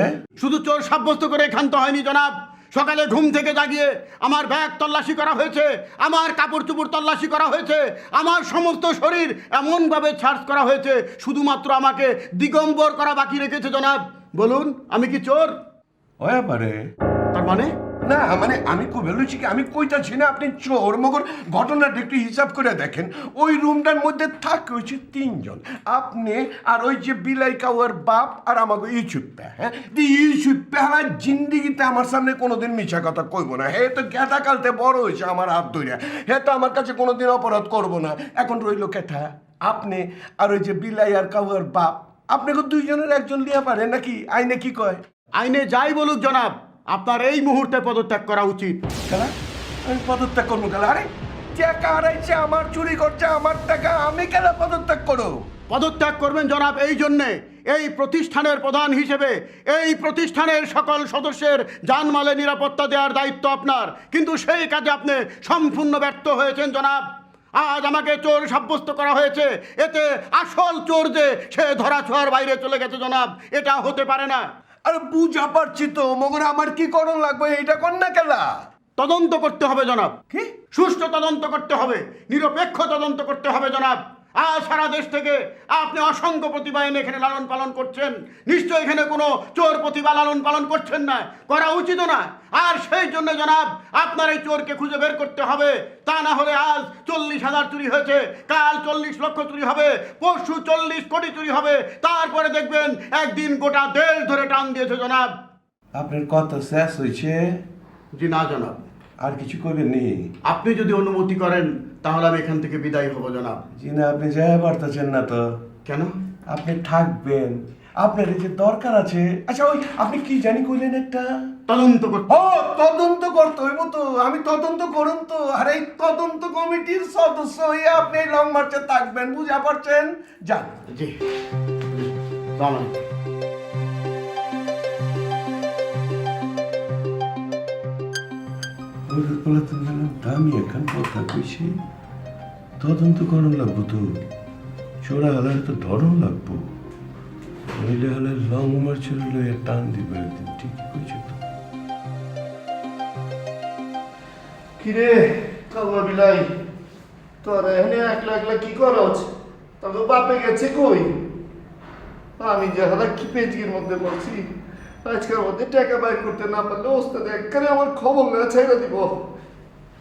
শুধু চোর সাব্যস্ত করে ক্ষান্ত হয়নি জনাব, সকালে ঘুম থেকে জাগিয়ে আমার ব্যাগ তল্লাশি করা হয়েছে, আমার কাপড় চোপড় তল্লাশি করা হয়েছে, আমার সমস্ত শরীর এমনভাবে সার্চ করা হয়েছে, শুধুমাত্র আমাকে দিগম্বর করা বাকি রেখেছে জনাব। বলুন আমি কি চোর? হয়ে পারে। তার মানে? না মানে আমি বলেছি কি, আমি কইতাছি না আপনি চোর, মগর ঘটনাটা একটু হিসাব করে দেখেন। ওই রুমটার মধ্যে থাকে হচ্ছে 3 জন, আপনি আর ওই যে বিলাই কাউয়ার বাপ আর আমাকে ইউসুফা। হ্যাঁ ইউসুফা আমার জিন্দিগিতে আমার সামনে কোনোদিন মিছা কথা কইব না, হে তো গেদা কালতে বড় হয়েছে আমার হাত ধরে, হে তো আমার কাছে কোনোদিন অপরাধ করব না। এখন রইল কেঠা আপনি আর ওই যে বিলাই আর কাউয়ার বাপ, আপনাকে 2 জনের একজন লিয়া পারে নাকি? আইনে কি কয়? আইনে যাই বলুক জনাব, আপনার এই মুহূর্তে পদত্যাগ করা উচিত। খেলা আমি পদত্যাগ করবো খেলা? আরে টাকা হারাইছে আমার, চুরি করছে আমার টাকা, আমি কেন পদত্যাগ করো? পদত্যাগ করবেন জনাব এই জন্যে, এই প্রতিষ্ঠানের প্রধান হিসেবে এই প্রতিষ্ঠানের সকল সদস্যের জানমালে নিরাপত্তা দেওয়ার দায়িত্ব আপনার, কিন্তু সেই কাজে আপনি সম্পূর্ণ ব্যর্থ হয়েছেন জনাব। আজ আমাকে চোর সাব্যস্ত করা হয়েছে, এতে আসল চোর যে সে ধরা ছোঁয়ার বাইরে চলে গেছে জনাব, এটা হতে পারে না। আরে বুঝা পারছি তো, মগর আমার কি করণ লাগবে এইটা কর না কেলা। তদন্ত করতে হবে জনাব। কি? সুষ্ঠু তদন্ত করতে হবে, নিরপেক্ষ তদন্ত করতে হবে জনাব। আর সারা দেশ থেকে আপনি অসংখ্য প্রতিভা এনে এখানে লালন পালন করছেন, নিশ্চয় এখানে কোনো চোর প্রতিভা লালন পালন করছেন না, করা উচিত না। আর সেই জন্য জনাব আপনার এই চোরকে খুঁজে বের করতে হবে, তা না হলে আজ 40,000 চুরি হয়েছে, কাল 40 লক্ষ চুরি হবে, পরশু 40 কোটি চুরি হবে, তারপরে দেখবেন একদিন গোটা দেশ ধরে টান দিয়েছে জনাব। আপনার কত শেষ হয়েছে? জি না জনাব। আর কিছু করবেন নি? আপনি যদি অনুমতি করেন তাহলে আমি এখান থেকে বিদায় হব জনাব। জি না, আপনি যাই পারতেছেন না তো। কেন? আপনি থাকবেন, আপনার এই যে দরকার আছে। আচ্ছা ওই আপনি কি জানি কইলেন একটা তদন্ত করতে। ও তদন্ত করতে হইব তো, আমি তদন্ত করুন তো। আর এই তদন্ত কমিটির সদস্য হয়ে আপনি লং মার্চে থাকবেন, বুঝা পারছেন? যান। জি সালাম। আমি এখন কথা কইছি, তদন্ত করণ লাগবো তো, চোরা হালার তো ধরন লাগবো, নইলে হলে লং মার্চের লইয়া টান দিব একদিন। ঠিক কইছো তো। কিরে কালুয়া বিলাই, তোরা এখানে একলা একলা কি করছ? তবে বাপে গেছে কই? আমি যে হালা কি পেজগির মধ্যে বলছি, আজকের মধ্যে টাকা বাইর করতে না পারলে ওস্তাদ একবারে আমার খবর নেওয়া ছেড়ে দিব।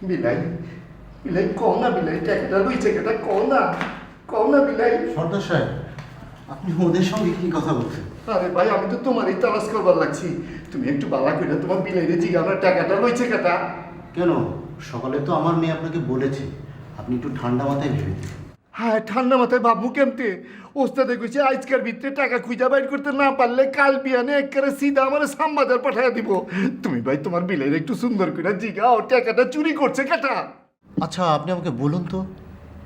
বিলাই বিলাই কও না, বিলাই টাকাটা রইছে কেটা কও না বিলাই। সর্দার সাহেব, আপনি ওদের সঙ্গে কি কথা বলছেন? আরে ভাই, আমি তো তোমারই তালাশ করবার লাগছি। তুমি একটু বালা করে তোমার বিলাই রে জিগা, আমার টাকাটা রইছে কেটা। কেন, সকালে তো আমার মেয়ে আপনাকে বলেছে, আপনি একটু ঠান্ডা মাথায় ভেবে দেখুন। হ্যাঁ, ঠান্ডা মাথায় ভাববো কেমতে? ওস্তাদে কইছে আজকের ভিতরে টাকা খুঁজা বাইর করতে না পারলে কাল বিয়ানে একেবারে সিধা আমার সামবাজার পাঠাইয়া দিব। তুমি ভাই তোমার বিলের একটু সুন্দর করে জিগাও টাকাটা চুরি করছে কেটা। আচ্ছা আপনি আমাকে বলুন তো,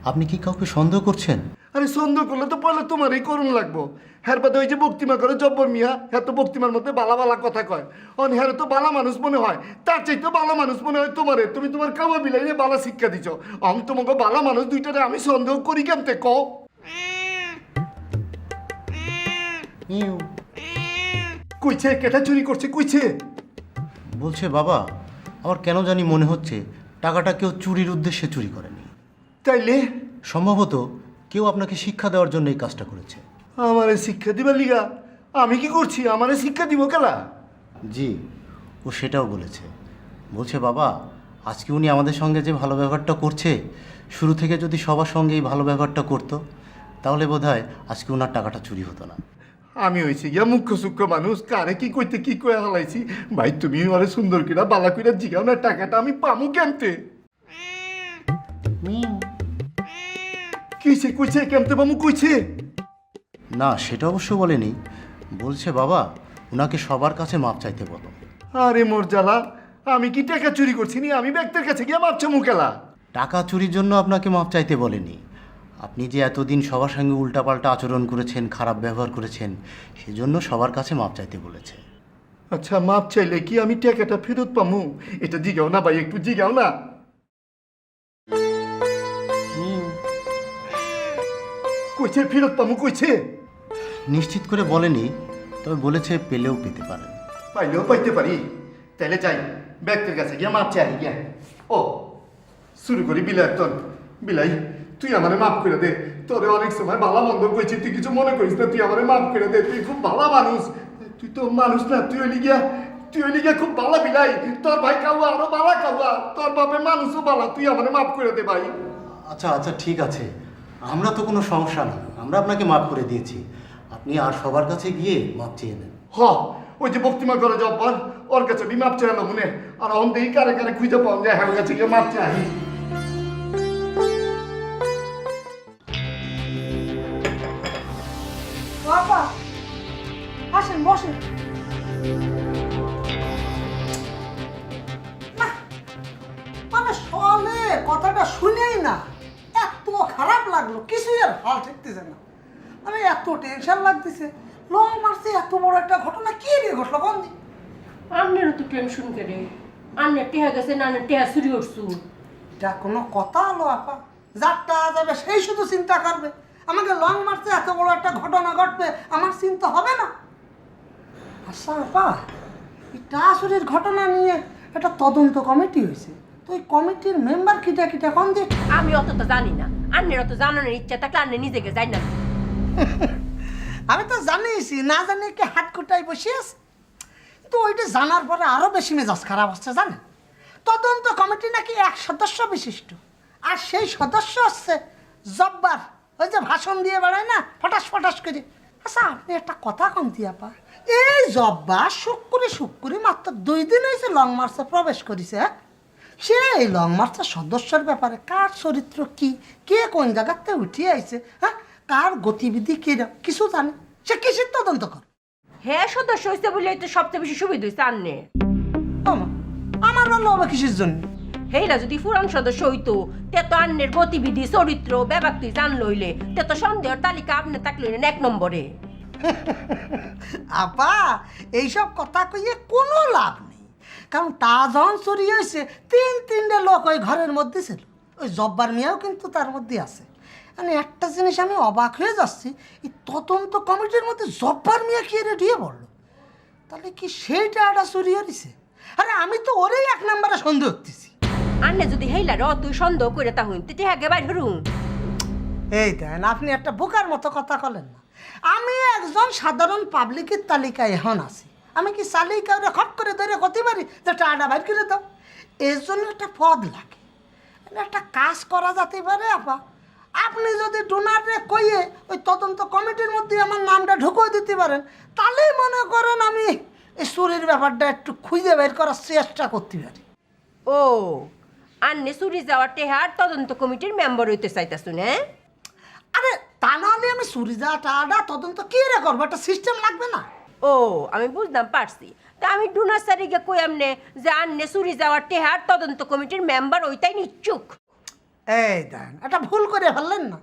আপনি কি কাউকে সন্দেহ করছেন? আরে সন্দেহ করলে তো পয়লা তোমারই করুন লাগবো। হ্যার বাদে ওই যে বক্তিমা করে জব্বর মিয়া, হ্যাঁ তো বক্তিমার মধ্যে বালা বালা কথা কয়, অন হ্যাঁ তো বালা মানুষ মনে হয়, তার চাইতে বালা মানুষ মনে হয় তোমারে। তুমি তোমার কাবা বিলাইয়ে বালা শিক্ষা দিছ, আমি তোমাকে বালা মানুষ দুইটারে আমি সন্দেহ করি কেমতে কও? কইছে কেটা চুরি করছে কইছে? বলছে বাবা, আমার কেন জানি মনে হচ্ছে টাকাটা কেউ চুরির উদ্দেশ্যে চুরি করেনি। তাইলে সম্ভবত কেউ আপনাকে শিক্ষা দেওয়ার জন্য এই কাজটা করেছে। আমারে শিক্ষা দিবার লিগা? আমি কি করছি? আমারে শিক্ষা দিব কেলা? জি, ও সেটাও বলেছে। বলছে বাবা, আজকে উনি আমাদের সঙ্গে যে ভালো ব্যবহারটা করছে, শুরু থেকে যদি সবার সঙ্গে এই ভালো ব্যবহারটা করতো তাহলে বোধহয় আজকে ওনার টাকাটা চুরি হতো না। আমি হয়েছি গিয়া মুখ্য সূক্ষ্ম মানুষ, কারে কি কইতে কি কয়ে হালাইছি। ভাই তুমি আরে সুন্দর কিনা বালা কইরা জিগাও না, টাকাটা আমি পামু কেমতে? কইছে কইছে কেমতে পামু কইছে? না, সেটা অবশ্য বলেনি। বলছে বাবা, ওনাকে সবার কাছে মাপ চাইতে বলো। আরে মোর জ্বালা, আমি কি টাকা চুরি করছি নি? আমি ব্যক্তির কাছে গিয়া মাপছে মুকেলা। টাকা চুরির জন্য আপনাকে মাপ চাইতে বলেনি। আপনি যে এতদিন সবার সঙ্গে উল্টাপাল্টা আচরণ করেছেন, খারাপ ব্যবহার করেছেন, সেজন্য সবার কাছে মাপ চাইতে বলেছে। আচ্ছা, মাপ চাইলে কি আমি টাকাটা ফেরত পামু? এটা জিগাও না ভাই, একটু জিগাও না। কইছে ফেরত পামু কইছে? নিশ্চিত করে বলেনি, তবে বলেছে পেলেও পেতে পারেন। পাইলেও পাইতে পারি। তাইলে যাই ব্যক্তির কাছে গিয়া মাপ চাই গিয়া। ও শুরু করি বিলাই। তোর বিলাই, তুই আমারে মাফ করে দে। তোরে অনেক সময় ভালো মন্দ কইছি, তুই কিছু মনে করিস না, তুই আমারে মাফ করে দে। তুই খুব ভালো মানুষ। তুই তো মানুষ না, তুই হইলি গিয়া খুব ভালো বিলাই। তোর ভাই কাউয়া আরো বালা কাউয়া, তোর বাপে মানুষও বালা। তুই আমারে মাফ করে দে ভাই। আচ্ছা আচ্ছা ঠিক আছে, আমরা তো কোনো সমস্যা না, আমরা আপনাকে মাফ করে দিয়েছি। আপনি আর সবার কাছে গিয়ে মাপ চেয়ে নেন। হ, ওই যে বক্তিমা করে জব্বর, ওর কাছে বি মাপ চাইলো মনে। আর অন দেই কারে কারে খুঁজে পাওয়া যায়, হ্যাঁ কাছে গিয়ে মাপ চাই। বাবা আসেন বসেন। মানে সলে কথাটা শুনেই না এত খারাপ লাগলো, কিছুই আর হাল ঠেকতেছে না। মানে এত টেনশন লাগতেছে। লং মার্চে এত বড় একটা ঘটনা কি নিয়ে ঘটলো বন্দি? আপনারও তো টেনশন করে, আন্নের টেহা গেছে না আন্নের টেহা চুরি করছু। এটা কোনো কথা হলো আপা? যারটা যাবে সেই শুধু চিন্তা করবে, আমাকে লং মার্চে এত বড় একটা ঘটনা ঘটবে আমার চিন্তা হবে না? আচ্ছা আপা, এই টাসুরির ঘটনা নিয়ে একটা তদন্ত কমিটি হয়েছে, তো ওই কমিটির মেম্বার কিটা কিটা কম দিয়ে আমি অতটা জানি না, আন্নের অত জানানোর ইচ্ছা থাকলে আন্নে নিজেকে যাই না। আমি তো জানিয়েছি, না জানি কি হাত কুটাই বসে আছে। তো ওইটা জানার পরে আরো বেশি মেজাজ খারাপ হচ্ছে জানেন। তদন্ত কমিটি নাকি 1 সদস্য বিশিষ্ট, আর সেই সদস্য হচ্ছে জব্বার, ওই যে ভাষণ দিয়ে বেড়ায় না ফটাস ফটাস করে। আচ্ছা আপনি একটা কথা কম দিয়া পা, এই জব্বার শুক্রি মাত্র 2 দিন হয়েছে লং মার্চে প্রবেশ করেছে। হ্যাঁ, সে এই লং মার্চের সদস্যের ব্যাপারে কার চরিত্র কি, কে কোন জায়গাতে উঠিয়ে আইছে, হ্যাঁ কার গতিবিধি কিরকম কিছু জানে, সে কিসের তদন্ত করে? হ্যাঁ সদস্য হয়েছে বলে তো সবচেয়ে বেশি সুবিধা হয়েছে আন্নে। আমার বললো হবে কিসের জন্য? হেইলা যদি পুরান সদস্য হইতো তে তো আন্নের গতিবিধি চরিত্র ব্যাপার তুই জান লইলে তে তো সন্দেহের তালিকা আপনি থাকলে 1 নম্বরে। আপা এইসব কথা কইয়ে কোনো লাভ নেই, কারণ তা যখন চুরি হয়েছে 3-3টে লোক ওই ঘরের মধ্যে ছিল, ওই জব্বার মিয়াও কিন্তু তার মধ্যে আছে। মানে একটা জিনিস আমি অবাক হয়ে যাচ্ছি, এই তদন্ত কমিটির মধ্যে জব্বার মিয়া কি রে দিয়ে বললো, তাহলে কি সেইটা একটা চুরি হয়েছে? আরে আমি তো ওরেই 1 নম্বরে সন্দেহ করতেছি। আন্নে যদি হেইলা র তুই সন্দেহ করে তা হইন তেতে আগে বাইর হরুন। এই দেন আপনি একটা বোকার মতো কথা বলেন না। আমি একজন সাধারণ পাবলিকের তালিকায় এখন আছি, আমি কি চালিয়ে কাউরে খট করে ধরে করতে পারি যে টাকা বাইর করে দাও? এর জন্য একটা পদ লাগে, একটা কাজ করা যেতে পারে। আপা আপনি যদি ডোনারে কইয়ে ওই তদন্ত কমিটির মধ্যে আমার নামটা ঢুকিয়ে দিতে পারেন, তাহলেই মনে করেন আমি এই চুরির ব্যাপারটা একটু খুঁজে বের করার চেষ্টা করতে পারি। ও আন্নে চুরি যাওয়ার টেহার তদন্ত কমিটির মেম্বার হইতে চাইতাছুন? হ্যাঁ, আরে তা নাহলে আমি চুরি যাওয়া টাকাটা তদন্ত কি রে করবো, একটা সিস্টেম লাগবে না? ও আমি বুঝলাম পারছি। তা আমি ডুনার সারিকে কই আমনে যে আন্নে চুরি যাওয়ার টেহার তদন্ত কমিটির মেম্বার ওইটাই নিচ্ছুক। এই দেন এটা ভুল করে ফেললেন না,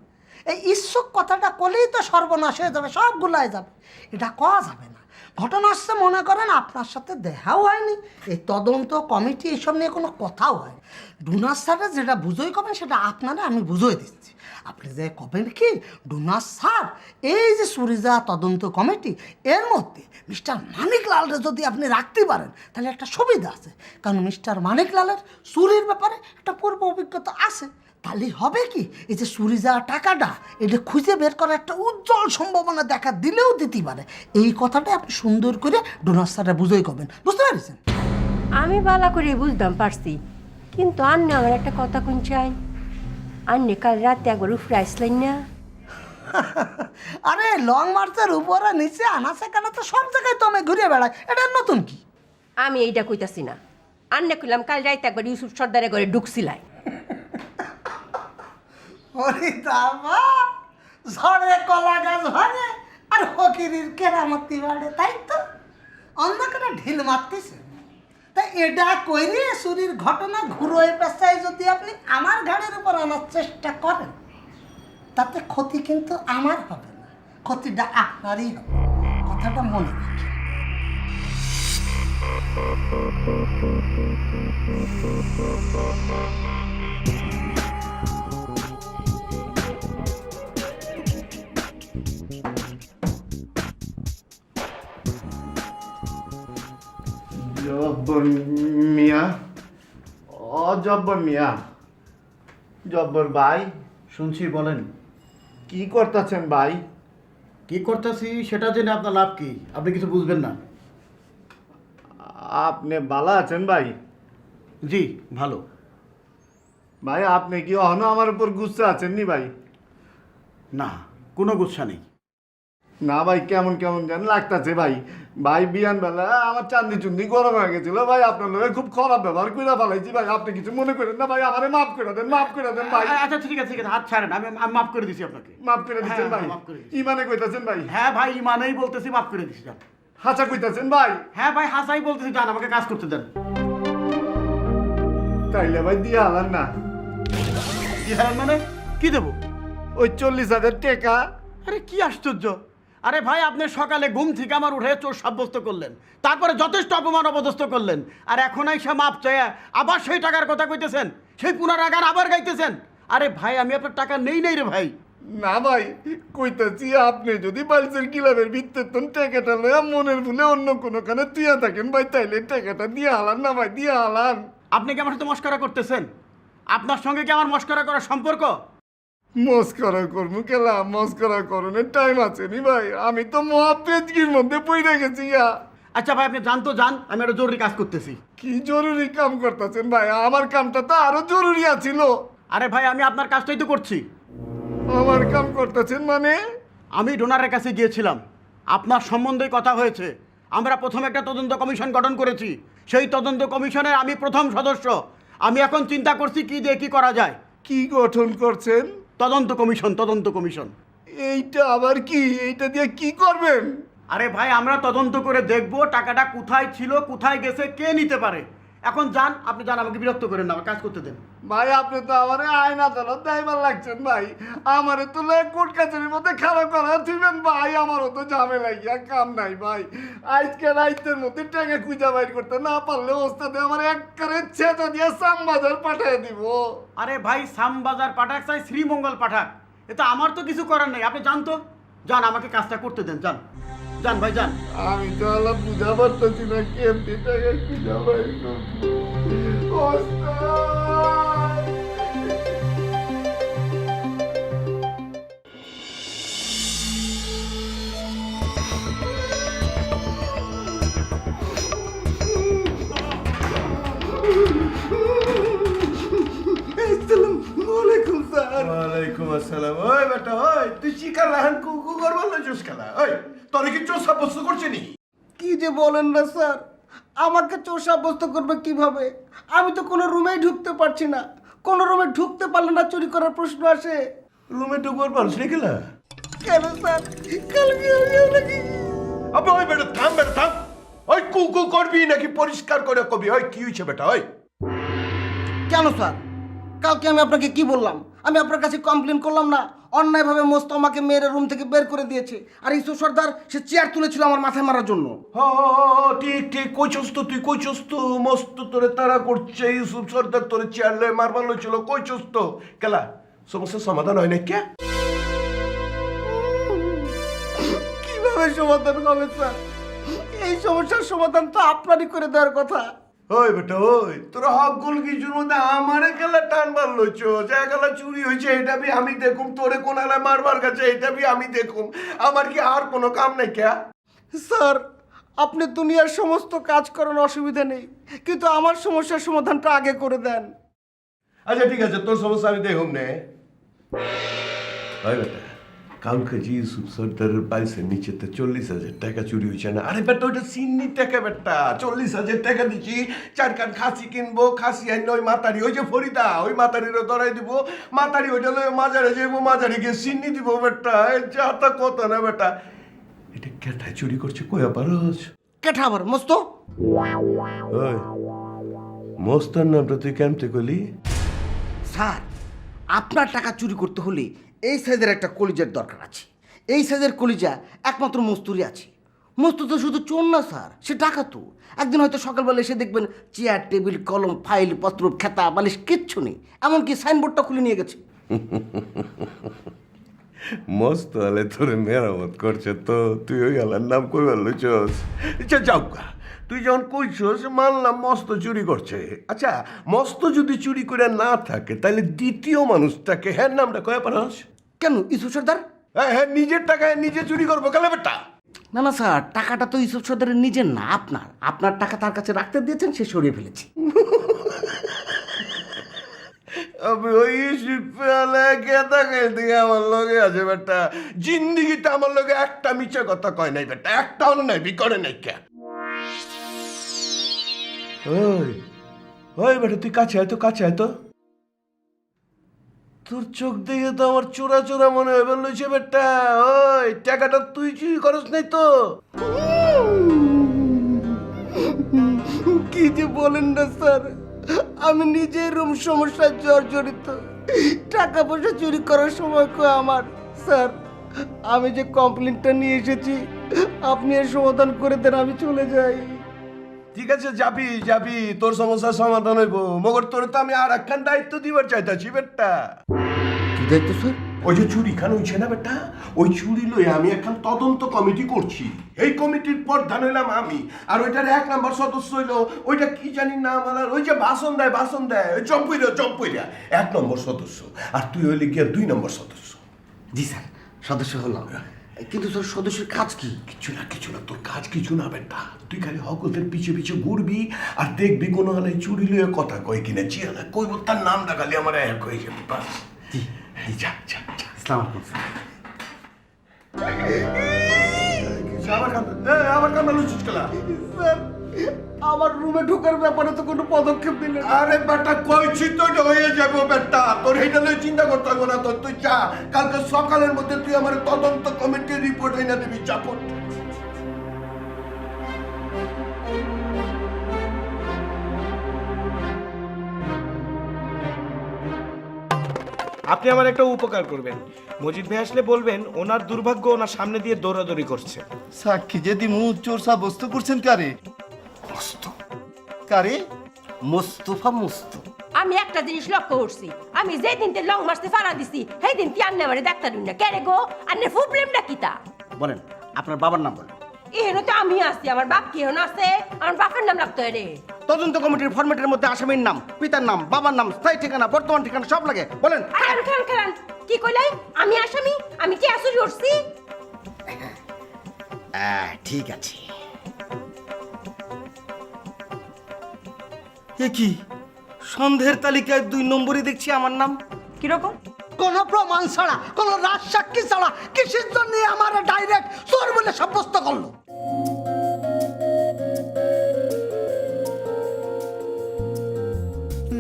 এই ইচ্ছুক কথাটা কলেই তো সর্বনাশ হয়ে যাবে, সব গুলাই যাবে, এটা কওয়া যাবে না। ঘটনা হচ্ছে মনে করেন আপনার সাথে দেখাও হয়নি, এই তদন্ত কমিটি এইসব নিয়ে কোনো কথাও হয়। ডোনার স্যারের যেটা বুঝোই কবেন সেটা আপনারা আমি বুঝোই দিচ্ছি। আপনি যে কবেন কি ডোনার স্যার এই যে সুরিজা তদন্ত কমিটি এর মধ্যে মিস্টার মানিকলালরে যদি আপনি রাখতে পারেন তাহলে একটা সুবিধা আছে, কারণ মিস্টার মানিকলালের চুরির ব্যাপারে একটা পূর্ব অভিজ্ঞতা আছে। তাহলে হবে কি, এই যে চুরি যাওয়া টাকাটা এটা খুঁজে বের করার একটা উজ্জ্বল সম্ভাবনা দেখা দিলেও দিতে পারে। এই কথাটা আপনি সুন্দর করে ডোনার স্যাররা বুঝোই করবেন, বুঝতে পারছেন? আমি ভালো করে বুঝতাম পারছি, কিন্তু আন্নে আমার একটা কথা কোন চাই, আন্নে কাল রাতে একবার উফরে আসলেন না? আরে লং মার্চের উপরে নিচে আনাচে কানা তো সব জায়গায় তো আমি ঘুরে বেড়াই, এটা নতুন কি? আমি এইটা কইতাছি না, আন্নে কইলাম কাল রাতে একবার ইউসুফ সর্দারে ঘরে ঢুকছিলাই। ওরে দামা ঝড়ে কলা গাছ ভাঙে আর ফকিরির কেরামতি বাড়ে, তাই তো অন্ধকারে ঢিল মারতেছে। তাই এটা কইরে চুরির ঘটনা ঘুরোয় পেঁচায় যদি আপনি আমার ঘাড়ের উপর আনার চেষ্টা করেন তাতে ক্ষতি কিন্তু আমার হবে না, ক্ষতিটা আপনারই হবে, কথাটা মনে রাখেন। জব্বর মিয়া, ও জব্বর মিয়া, জব্বর ভাই, শুনছি, বলেন কি করতেছেন ভাই? কি করতেছি সেটা জেনে আপনার লাভ কি? আপনি কিছু বুঝবেন না। আপনি ভালো আছেন ভাই? জি ভালো। ভাই আপনি কি অহনো আমার উপর গুচ্ছা আছেন নি ভাই? না, কোনো গুচ্ছা নেই। না ভাই, কেমন কেমন যেন লাগতেছে ভাই। ভাই বিয়ান বেলা আমার চান্দি চুন্দি গরম হয়ে গেছিল ভাই, আপনার লোক খুব খারাপ ব্যবহার করে ফেলাইছি ভাই, আপনি কিছু মনে করেন না ভাই, আমারে মাফ করে দেন, মাফ করে দেন ভাই। আচ্ছা ঠিক আছে ঠিক আছে, হাত ছাড়েন, আমি মাফ করে দিছি আপনাকে। মাফ করে দিচ্ছেন ভাই? মাফ করে দিছি। ইমানে কইতাছেন ভাই? হ্যাঁ ভাই, ইমানেই বলতেছি, মাফ করে দিছি। যান। হাসা কইতাছেন ভাই? হ্যাঁ ভাই, হাসাই বলতেছি, যান আমাকে কাজ করতে দেন। তাইলে ভাই দিয়ে হালান না। কি হারান মানে? কি দেবো? ওই 40,000 টাকা। আরে কি আশ্চর্য! আরে ভাই, আপনি সকালে ঘুম থেকে আমার উঠে চোর সাব্যস্ত করলেন, তারপরে যথেষ্ট অপমান অপদস্থ করলেন, আর এখন এসে মাপ চাইয়া আবার সেই টাকার কথা কইতেছেন, সেই পুনরাগার আবার গাইতেছেন। আরে ভাই, আমি আপনার টাকা নেই রে ভাই। না ভাই, কইতাছি আপনি যদি বালসের ক্লাবের ভিত্তিতে টাকাটা লয়া মনের ভুলে অন্য কোনো কানে তুইয়া থাকেন ভাই, তাইলে টাকাটা দিয়ে হালান না ভাই, দিয়ে হালান। আপনি কি আমার সাথে মস্করা করতেছেন? আপনার সঙ্গে কি আমার মস্করা করার সম্পর্ক? মস্করা করবো কেলা, মস্করা করণের টাইম আছে নি ভাই, আমি তো মহাপেজগির মধ্যে পড়ে গেছি ইয়া। আচ্ছা ভাই, আপনি জান তো যান, আমি একটা জরুরি কাজ করতেছি। কি জরুরি কাম করতেছেন ভাই? আমার কামটা তো আরো জরুরি আছিল। আরে ভাই, আমি আপনার কাজটাই তো করছি। আমার কাম করতেছেন মানে? আমি ডোনারের কাছে গিয়েছিলাম, আপনার সম্বন্ধে কথা হয়েছে। আমরা প্রথম একটা তদন্ত কমিশন গঠন করেছি, সেই তদন্ত কমিশনের আমি প্রথম সদস্য। আমি এখন চিন্তা করছি কি দিয়ে কি করা যায়। কি গঠন করছেন? তদন্ত কমিশন। এইটা আবার কি? এইটা দিয়ে কি করবেন? আরে ভাই, আমরা তদন্ত করে দেখব টাকাটা কোথায় ছিল, কোথায় গেছে, কে নিতে পারে। এখন যান, আপনি যান, আমাকে বিরক্ত করেন না, আমার কাজ করতে দেন। ভাই আপনি তো আমার আইন আদালত দায়বার লাগছেন ভাই, আমারে তো কোর্ট কাছারির মধ্যে খারাপ করা দিবেন ভাই, আমারও তো ঝামেলা গিয়া কাম নাই ভাই। আজকে রাইতের মধ্যে টাকা খুঁজা বাইর করতে না পারলে ওস্তাদে আমার একবারে ছেঁচা দিয়ে সামবাজার পাঠিয়ে দিব। আরে ভাই, শ্যামবাজার পাঠাক চাই শ্রীমঙ্গল পাঠাক, এটা আমার তো কিছু করার নেই। আপনি যান তো, যান, আমাকে কাজটা করতে দেন, যান যান ভাই যান। আমি তো আল্লাহ বুঝা পারতেছি না কেমনি টাকা খুঁজা বাইর করবো। ওস্তাদ! ওয়ালাইকুম আসসালাম। ওই বেটা, ওই তুই চিকার লাহান কুকু করবার লইছস খেলা? ওই তোরে কি চোর সাব্যস্ত করছে নি? কি যে বলেন না স্যার, আমাকে চোর সাব্যস্ত করবে কিভাবে? আমি তো কোনো রুমেই ঢুকতে পারছি না। কোনো রুমে ঢুকতে পারলে না চুরি করার প্রশ্ন আসে। রুমে ঢুকবার পারছ নি খেলা? কেন স্যার? কালকে আবে ওই বেটা থাম, বেটা থাম। ওই কুকু করবি নাকি পরিষ্কার করে কবি? ওই কি হইছে বেটা? ওই কেন স্যার? কালকে আমি আপনাকে কি বললাম? আমি আপনার কাছে কমপ্লেন করলাম না? অন্যায়ভাবে মোস্ত আমাকে মেয়ের রুম থেকে বের করে দিয়েছে, আর ইসু সর্দার সে চেয়ার তুলেছিল আমার মাথায় মারার জন্য। ঠিক ঠিক কইছস তো, তুই কইছস তো, মস্ত তোরে তাড়া করছে ইউসুফ সর্দার, তোরে চেয়ার লয়ে মারবার লইছিল, কইছস তো। খেলা সমস্যার সমাধান হয় না কে? কিভাবে সমাধান হবে স্যার? এই সমস্যার সমাধান তো আপনারই করে দেওয়ার কথা। ওই বেটা, ওই তোরা হক গোল কিছুর মধ্যে আমারে গেলা টানবার লইছ, যা গেলা চুরি হয়েছে এটা বি আমি দেখুম, তোরে কোনালে মারবার গেছে এটা বি আমি দেখুম। আমার কি আর কোনো কাম নাই কে? স্যার, আপনি দুনিয়ার সমস্ত কাজ করেন, অসুবিধা নেই, কিন্তু আমার সমস্যার সমাধানটা আগে করে দেন। আচ্ছা ঠিক আছে, তোর সমস্যা আমি দেখুম নে। ওই বেটা, কালকে যে ইউসুফ সর্দারের পাইছে নিচেতে 40,000 টাকা চুরি হয়েছে না? আরে বেটা, ওইটা সিন্নি টাকা বেটা। 40,000 টাকা দিচ্ছি, 4 কান খাসি কিনবো, খাসি আইন ওই মাতারি, ওই যে ফরিদা, ওই মাতারিরও ধরাই দিব। মাতারি ওইটা লয়ে মাজারে যাইবো, মাজারে গিয়ে সিন্নি দিব বেটা। এই যাতা কথা না বেটা। এটা কেটায় চুরি করছে কয়া পারস? কেঠা আবার মস্ত? ওই মস্তার নামটা তুই কেমতে করলি? স্যার, আপনার টাকা চুরি করতে হলে এই সাইজের একটা কলিজার দরকার আছে। এই সাইজের কলিজা একমাত্র মস্তুরই আছে। মস্তু তো শুধু চোর না স্যার, সে ডাকাতও। একদিন হয়তো সকালবেলা এসে দেখবেন চেয়ার, টেবিল, কলম, ফাইল, পত্র, খাতা, বালিশ কিচ্ছু নেই, এমনকি সাইনবোর্ডটা খুলে নিয়ে গেছে। মস্ত হলে তোরে মেরামত করছে তো, তুই ওই গেলার নাম কইবার লইছস? আচ্ছা যাও গা, তুই যখন কইছস মানলাম মস্ত চুরি করছে। আচ্ছা মস্ত যদি চুরি করে না থাকে তাহলে দ্বিতীয় মানুষটাকে হ্যাঁ নামটা কয়া পারস? কেন, ইসু সর্দার? হ্যাঁ, নিজের টাকায় নিজে চুরি করবো কেন বেটা? না না স্যার, টাকাটা তো ইসুফ সর্দারের নিজের না, আপনার। আপনার টাকা তার কাছে রাখতে দিয়েছেন, সে সরিয়ে ফেলেছে। আমি ওই শিল্পে গেতা খেলতে আমার লগে আছে বেটা। জিন্দিগিতে আমার লগে একটা মিছে কথা কয় নাই বেটা, একটাও নাই, বিকরে নাই কে। ওই ওই বেটা, তুই কাছে আয় তো, কাছে আয় তো। তোর চোখ দেখে তো আমার চোরা চোরা মনে হয়ে লইছে বেটা। ওই টাকাটা তুই চুরি করস নাই তো? কি যে বলেন না স্যার, আমি নিজেই রুম সমস্যায় জর্জরিত। টাকা পয়সা চুরি করার সময় কই আমার। স্যার, আমি যে কমপ্লেনটা নিয়ে এসেছি, আপনি এর সমাধান করে দেন, আমি চলে যাই। ঠিক আছে, যাবি যাবি, তোর সমস্যার সমাধান হইব। মগর তোর তো আমি আর একখান দায়িত্ব দিবার চাইতাছি বেটা। কি দায়িত্ব স্যার? ওই যে চুরি খান হইছে না বেটা, ওই চুরি লইয়া আমি এখন তদন্ত কমিটি করছি। এই কমিটির প্রধান হইলাম আমি, আর ওইটার 1 নম্বর সদস্য হইলো ওইটা কি জানি না আমার, ওই যে ভাষণ দেয় ওই জম্পইরা 1 নম্বর সদস্য, আর তুই হইলে গিয়ে 2 নম্বর সদস্য। জি স্যার, সদস্য হলাম, কিন্তু তোর সদস্যের কাজ কি? কিছু না, তোর কাজ কিছু না বেটা। তুই খালি হকলদের পিছে পিছে ঘুরবি আর দেখবি কোনো হলে চুরি লইয়া কথা কয় কিনা, চিয়া না কইব তার নামটা খালি আমার এক হয়ে যাবে বাস। জি যা। আসসালামু আলাইকুম স্যার। আমার কান্না লুচিস খেলা। স্যার, আমার রুমে ঢোকার ব্যাপারে তো কোনো পদক্ষেপ দিলেন না। আরে বেটা কইছি তো এটা হয়ে যাবো বেটা, তোর এইটা নিয়ে চিন্তা করতে হবে না। তোর তুই যা, কালকে সকালের মধ্যে তুই আমার তদন্ত কমিটির রিপোর্ট এনে দিবি, চাপট। আপনি আমার একটা উপকার করবেন, মজিদ ভাই আসলে বলবেন ওনার দুর্ভাগ্য ওনার সামনে দিয়ে দৌড়াদৌড়ি করছে। সাক্ষী যে দিমু চোর সাব্যস্ত করছেন কারে? কারে? মোস্তফা মুস্ত। আমি একটা জিনিস লক্ষ্য করছি, আমি যেদিন তে লং মারতে ফাড়া দিছি সেই দিন তি আন্নে আমারে ডাক্তার না কেরে গো, আন্নে প্রবলেমটা কিতা? বলেন, আপনার বাবার নাম বলেন। এহেন তো আমি আছি, আমার বাপ কি হেন আছে? আমার বাপের নাম লাগতো রে। তদন্ত কমিটির ফরম্যাটের মধ্যে আসামির নাম, পিতার নাম, বাবার নাম, স্থায়ী ঠিকানা, বর্তমান ঠিকানা সব লাগে। বলেন। খান কি কইলাই? আমি আসামি? আমি কি আসুরি করছি? ঠিক আছে। এ কি সন্দেহের তালিকায় 2 নম্বরই দেখছি আমার নাম। কিরকম? কোনো প্রমাণ ছাড়া, কোনো রাজ সাক্ষী ছাড়া কিসের জন্য আমার ডাইরেক্ট চোর বলে সাব্যস্ত করলো?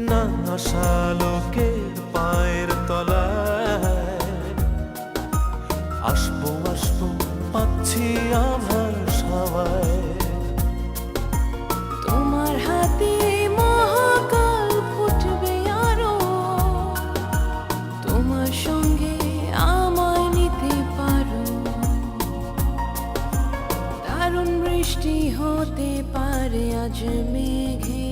না আশালোকের পায়ের তলায় আসবো পাচ্ছি আমার সবাই, তোমার হাতে মহাকাল ফুটবে আরো, তোমার সঙ্গে আমায় নিতে পারো, দারুণ বৃষ্টি হতে পারে আজ মেঘে